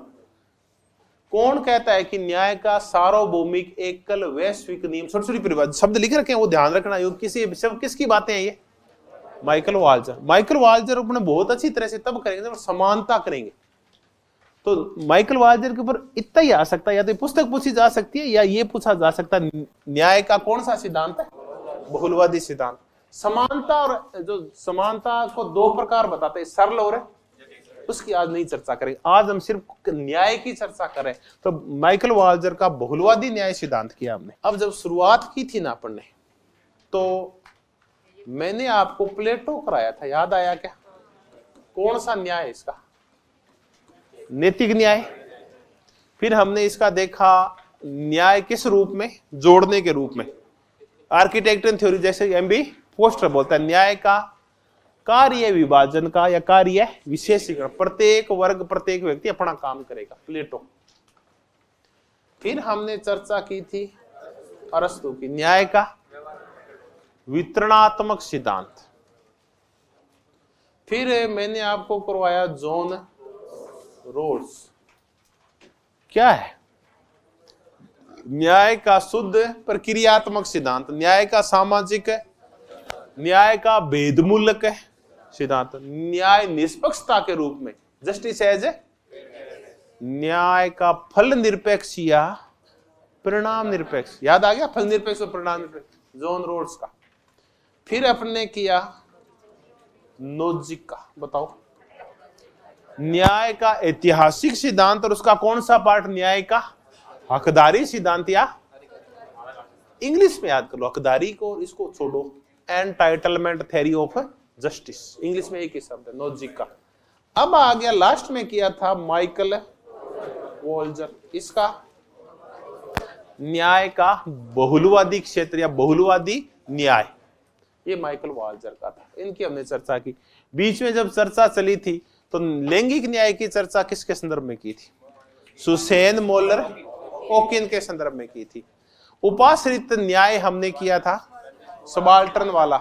कौन कहता है कि न्याय का सार्वभौमिक एकल वैश्विक नियम, छोटी छोटी परिभाषा शब्द लिख रखे हैं, वो ध्यान रखना योग, किसकी बातें हैं ये, माइकल वाल्जर अपने बहुत अच्छी तरह से तब करेंगे जब समानता करेंगे। तो माइकल वाल्जर के ऊपर इतना ही आ सकता है, या तो पुस्तक पूछी जा सकती है या ये पूछा जा सकता है, न्याय का कौन सा सिद्धांत है, बहुलवादी सिद्धांत। समानता, और जो समानता को दो प्रकार बताते हैं, सरल और उसकी आज नहीं चर्चा करेंगे, आज हम सिर्फ न्याय की चर्चा करें। तो माइकल वाल्जर का बहुलवादी न्याय सिद्धांत किया हमने। अब जब शुरुआत की थी ना पढ़ने, तो मैंने आपको प्लेटो कराया था, याद आया क्या? कौन सा न्याय है इसका? नैतिक न्याय। फिर हमने इसका देखा न्याय किस रूप में, जोड़ने के रूप में, आर्किटेक्चर थ्योरी, जैसे एमबी फोस्टर बोलता है, न्याय का कार्य विभाजन का या कार्य विशेषीकरण, प्रत्येक वर्ग प्रत्येक व्यक्ति अपना काम करेगा, प्लेटो। फिर हमने चर्चा की थी अरस्तु की, न्याय का वितरणात्मक सिद्धांत। फिर मैंने आपको करवाया जॉन रोल्स, क्या है, न्याय का शुद्ध प्रक्रियात्मक सिद्धांत, न्याय का सामाजिक, न्याय का भेदमूलक सिद्धांत, न्याय निष्पक्षता के रूप में, जस्टिस एज ए, न्याय का फल निरपेक्ष या परिणाम निरपेक्ष, याद आ गया, फल निरपेक्ष और परिणाम निरपेक्ष, जॉन रोल्स का। फिर अपने किया नोजिक का, बताओ, न्याय का ऐतिहासिक सिद्धांत, और उसका कौन सा पार्ट, न्याय का हकदारी सिद्धांत, या इंग्लिश में याद कर लो हकदारी को, इसको छोड़ो, entitlement theory of justice, English में एक ही शब्द है, नोजिक का। अब आ गया लास्ट में किया था माइकल वाल्जर, इसका न्याय का बहुलवादी क्षेत्र या बहुलवादी न्याय, ये माइकल वाल्जर का था, इनकी हमने चर्चा की। बीच में जब चर्चा चली थी तो लैंगिक न्याय की चर्चा किसके संदर्भ में की थी, सुसेन मोलर ओकिन के संदर्भ में की थी। उपाश्रित न्याय हमने किया था सबाल्टर्न वाला,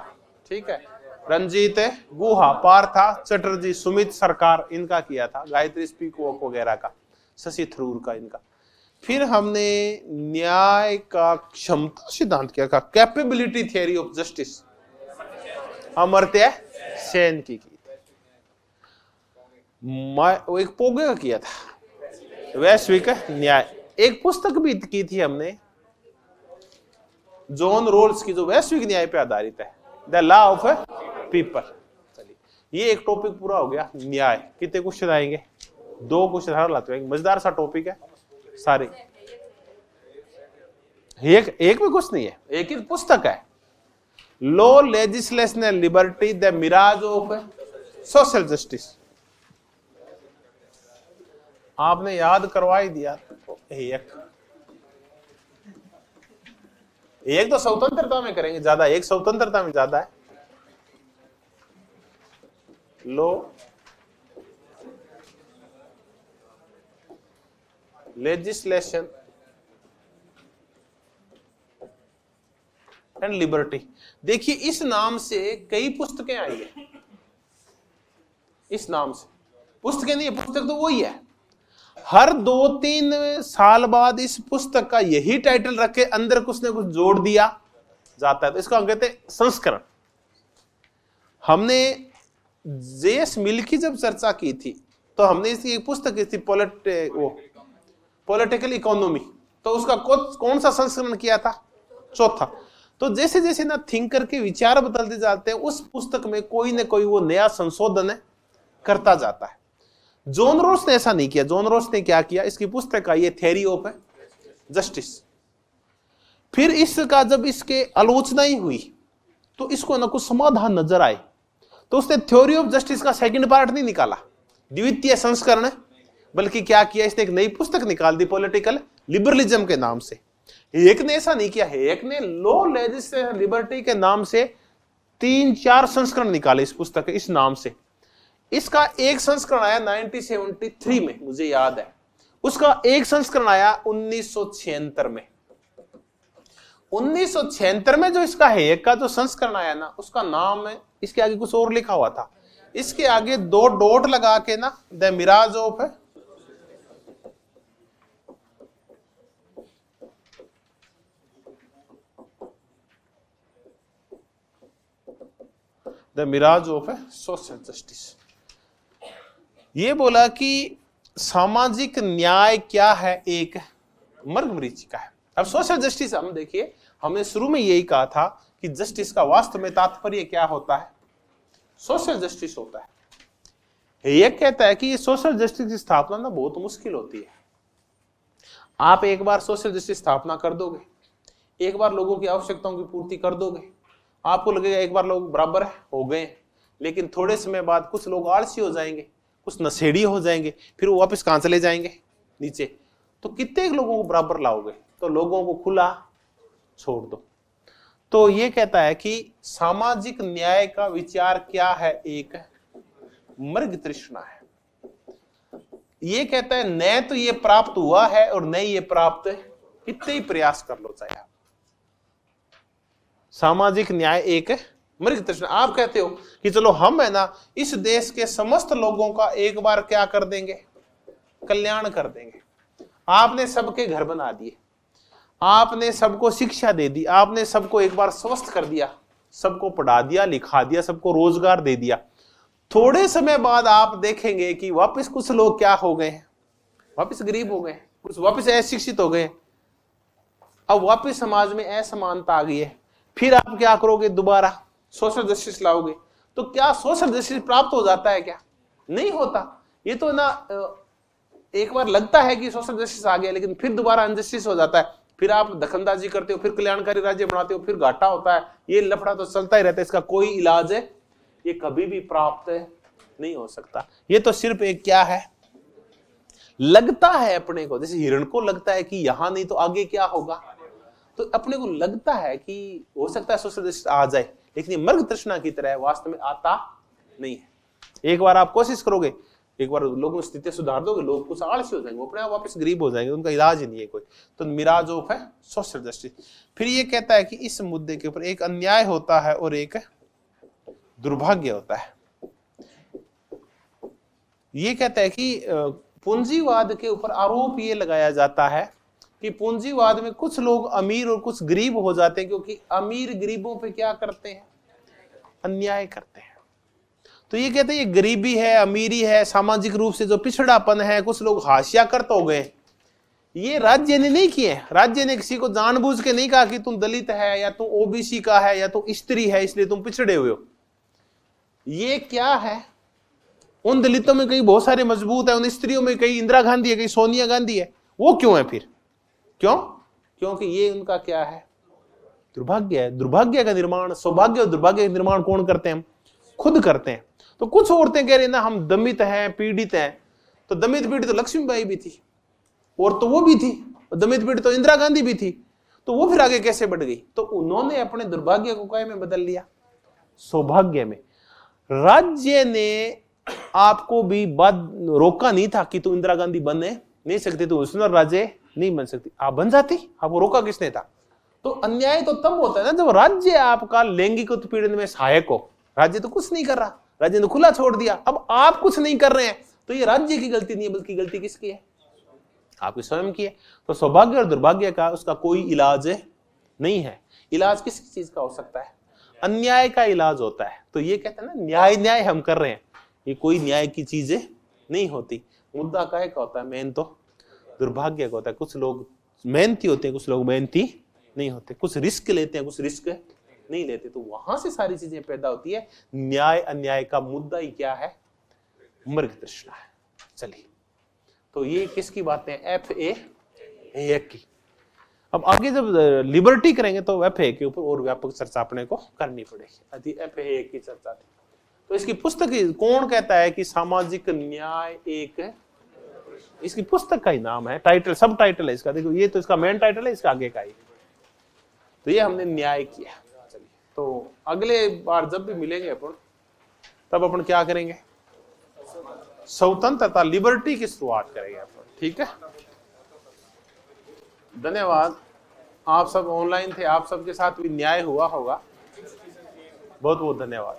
ठीक है, रंजीत गुहा, पार्था चटर्जी, सुमित सरकार, इनका किया था, गायत्री स्पीकवॉक वगैरह का, शशि थरूर का, इनका। फिर हमने न्याय का क्षमता सिद्धांत क्या था, capability theory of justice, Amartya Sen की थी। वो एक पोगे का किया था, वैश्विक न्याय। एक पुस्तक भी की थी हमने जॉन रोल्स की, जो वैश्विक न्याय पे आधारित है, द लॉ ऑफ पीपल। चलिए, ये एक टॉपिक पूरा हो गया न्याय। कितने क्वेश्चन आएंगे? 2 क्वेश्चन हर लाते हैं, मजेदार सा टॉपिक है सारे, एक भी कुछ नहीं है, एक ही पुस्तक है, law, legislation and liberty, the mirage of social justice. आपने याद करवा ही दिया। एक तो स्वतंत्रता में करेंगे ज्यादा, एक स्वतंत्रता में ज्यादा है, लॉ, लेजिस्लेशन एंड लिबर्टी। देखिए, इस नाम से कई पुस्तकें आई है, इस नाम से पुस्तकें नहीं है, पुस्तक तो वही है। हर 2-3 साल बाद इस पुस्तक का यही टाइटल रख के अंदर कुछ न कुछ जोड़ दिया जाता है, तो इसको हम कहते हैं संस्करण। हमने जेएस मिल की जब चर्चा की थी तो हमने इसकी एक पुस्तक की थी पॉलिटिकल इकोनॉमी, तो उसका कौन सा संस्करण किया था? चौथा। तो जैसे जैसे ना थिंकर के विचार बदलते जाते हैं, उस पुस्तक में कोई ना कोई वो नया संशोधन करता जाता है। जॉन रोल्स ने ऐसा नहीं किया। जॉन रोल्स ने क्या किया, इसकी पुस्तक का ये थ्योरी ऑफ जस्टिस, फिर इसका जब इसके आलोचना ही हुई तो इसको ना कुछ समाधान नजर आए, तो उसने थ्योरी ऑफ जस्टिस का सेकंड पार्ट नहीं निकाला, द्वितीय संस्करण, बल्कि क्या किया, इसने एक नई पुस्तक निकाल दी पॉलिटिकल लिबरलिज्म के नाम से। एक ने ऐसा नहीं किया है, एक ने लॉ, लेजिस्लेशन, लिबर्टी के नाम से 3-4 संस्करण निकाले इस पुस्तक के इस नाम से। इसका एक संस्करण आया 1973 में, मुझे याद है। उसका एक संस्करण आया 1976 में। 1976 में जो इसका हेयक का जो संस्करण आया ना, उसका नाम है, इसके आगे कुछ और लिखा हुआ था, इसके आगे 2 डॉट लगा के ना, द मिराज ऑफ है, the mirage of social justice. ये बोला कि सामाजिक न्याय क्या है, एक मर्ग मरीचिका है। अब सोशल जस्टिस हम देखिए, हमने शुरू में यही कहा था कि जस्टिस का वास्तव में तात्पर्य क्या होता है, सोशल जस्टिस होता है। ये कहता है कि ये सोशल जस्टिस की स्थापना ना बहुत मुश्किल होती है। आप एक बार सोशल जस्टिस स्थापना कर दोगे, एक बार लोगों की आवश्यकताओं की पूर्ति कर दोगे, आपको लगेगा एक बार लोग बराबर हो गए, लेकिन थोड़े समय बाद कुछ लोग आलसी हो जाएंगे, कुछ नशेड़ी हो जाएंगे, फिर वो वापस कहां चले जाएंगे, नीचे। तो कितने लोगों को बराबर लाओगे, तो लोगों को खुला छोड़ दो। तो ये कहता है कि सामाजिक न्याय का विचार क्या है, एक मर्ग तृष्णा है। ये कहता है न तो ये प्राप्त हुआ है और न ये प्राप्त, कितने ही प्रयास कर लो चाहे आप। सामाजिक न्याय एक मर्ग तृष्णा। आप कहते हो कि चलो हम है ना इस देश के समस्त लोगों का एक बार क्या कर देंगे, कल्याण कर देंगे। आपने सबके घर बना दिए, आपने सबको शिक्षा दे दी, आपने सबको एक बार स्वस्थ कर दिया, सबको पढ़ा दिया, लिखा दिया, सबको रोजगार दे दिया। थोड़े समय बाद आप देखेंगे कि वापस कुछ लोग क्या हो गए हैं, वापस गरीब हो गए, कुछ वापस अशिक्षित हो गए, अब वापस समाज में असमानता आ गई है। फिर आप क्या करोगे, दोबारा सोशल जस्टिस लाओगे। तो क्या सोशल जस्टिस प्राप्त हो जाता है, क्या नहीं होता। ये तो ना एक बार लगता है कि सोशल जस्टिस आ गया, लेकिन फिर दोबारा अनजस्टिस हो जाता है। फिर आप दखलंदाजी करते हो, फिर कल्याणकारी राज्य बनाते हो, फिर घाटा होता है। ये लफड़ा तो चलता ही रहता है, इसका कोई इलाज है, ये कभी भी प्राप्त नहीं हो सकता। ये तो सिर्फ एक क्या है, लगता है अपने को, जैसे हिरण को लगता है कि यहां नहीं तो आगे क्या होगा, तो अपने को लगता है कि हो सकता है सोशल जस्टिस आ जाए, लेकिन ये मर्ग तृष्णा की तरह वास्तव में आता नहीं है। एक बार आप कोशिश करोगे, एक बार लोगों की स्थिति सुधार दोगे, लोग कुछ आलसी हो जाएंगे, वो अपने आप वापस गरीब हो जाएंगे, उनका इलाज ही नहीं है कोई। तो मिराज ऑफ है सोशल जस्टिस। फिर ये कहता है कि इस मुद्दे के ऊपर एक अन्याय होता है और एक दुर्भाग्य होता है। ये कहता है कि पूंजीवाद के ऊपर आरोप ये लगाया जाता है कि पूंजीवाद में कुछ लोग अमीर और कुछ गरीब हो जाते हैं, क्योंकि अमीर गरीबों पे क्या करते हैं, अन्याय करते हैं। तो ये कहते हैं ये गरीबी है, अमीरी है, सामाजिक रूप से जो पिछड़ापन है, कुछ लोग हाशियाकृत हो गए, ये राज्य ने नहीं किए। राज्य ने किसी को जानबूझ के नहीं कहा कि तुम दलित है या तुम ओबीसी का है या तुम स्त्री है इसलिए तुम पिछड़े हुए हो। ये क्या है, उन दलितों में कई बहुत सारे मजबूत है, उन स्त्रियों में कई इंदिरा गांधी है, कई सोनिया गांधी है। वो क्यों है फिर, क्यों? क्योंकि ये उनका क्या है, दुर्भाग्य है। दुर्भाग्य का निर्माण, सौभाग्य और दुर्भाग्य का निर्माण कौन करते हैं, हम खुद करते हैं। तो कुछ औरतें कह रही ना हम दमित हैं, पीड़ित हैं। तो दमित पीड़ित तो लक्ष्मीबाई भी थी, और तो वो भी थी, दमित पीड़ित तो इंदिरा गांधी भी थी। तो वो फिर आगे कैसे बढ़ गई, तो उन्होंने अपने दुर्भाग्य को काय में बदल लिया, सौभाग्य में। राज्य ने आपको भी बात रोका नहीं था कि तू इंदिरा गांधी बनने नहीं सकती, तू सुंदर राज्य नहीं बन सकती, आप बन जाती, आपको रोका किसने था। तो अन्याय तो तब होता है ना जब राज्य आपका लैंगिक उत्पीड़न में सहायक हो। राज्य तो कुछ नहीं कर रहा, राज्य ने खुला छोड़ दिया, अब आप कुछ नहीं कर रहे हैं, तो ये राज्य की गलती नहीं है, बल्कि गलती किसकी है, आपकी स्वयं की है। तो सौभाग्य और दुर्भाग्य का उसका कोई इलाज नहीं है। इलाज किस चीज का हो सकता है, अन्याय का इलाज होता है। तो ये कहते हैं ना न्याय न्याय हम कर रहे हैं, ये कोई न्याय की चीजें नहीं होती। मुद्दा काहे का होता है, मेन तो दुर्भाग्य का होता है। कुछ लोग मेहनती होते हैं, कुछ लोग मेहनती नहीं होते, कुछ रिस्क लेते हैं, कुछ रिस्क नहीं लेते। तो वहां से सारी चीजें पैदा होती है। न्याय अन्याय का मुद्दा ही क्या है, मर्ग तृष्णा है। चलिए, तो ये किसकी बातें, FA की। अब आगे जब लिबर्टी करेंगे तो FA के ऊपर और व्यापक चर्चा अपने को करनी पड़ेगी। अभी FA की चर्चा थी। तो इसकी पुस्तक कौन कहता है कि सामाजिक न्याय एक, इसकी पुस्तक का ही नाम है, टाइटल सब टाइटल है इसका, देखो ये तो इसका मेन टाइटल है, इसका आगे का ही। तो ये हमने न्याय किया। चलिए, तो अगले बार जब भी मिलेंगे अपन, तब अपन क्या करेंगे, स्वतंत्रता लिबर्टी की शुरुआत करेंगे अपन। ठीक है, धन्यवाद। आप सब ऑनलाइन थे, आप सबके साथ भी न्याय हुआ होगा। बहुत बहुत धन्यवाद।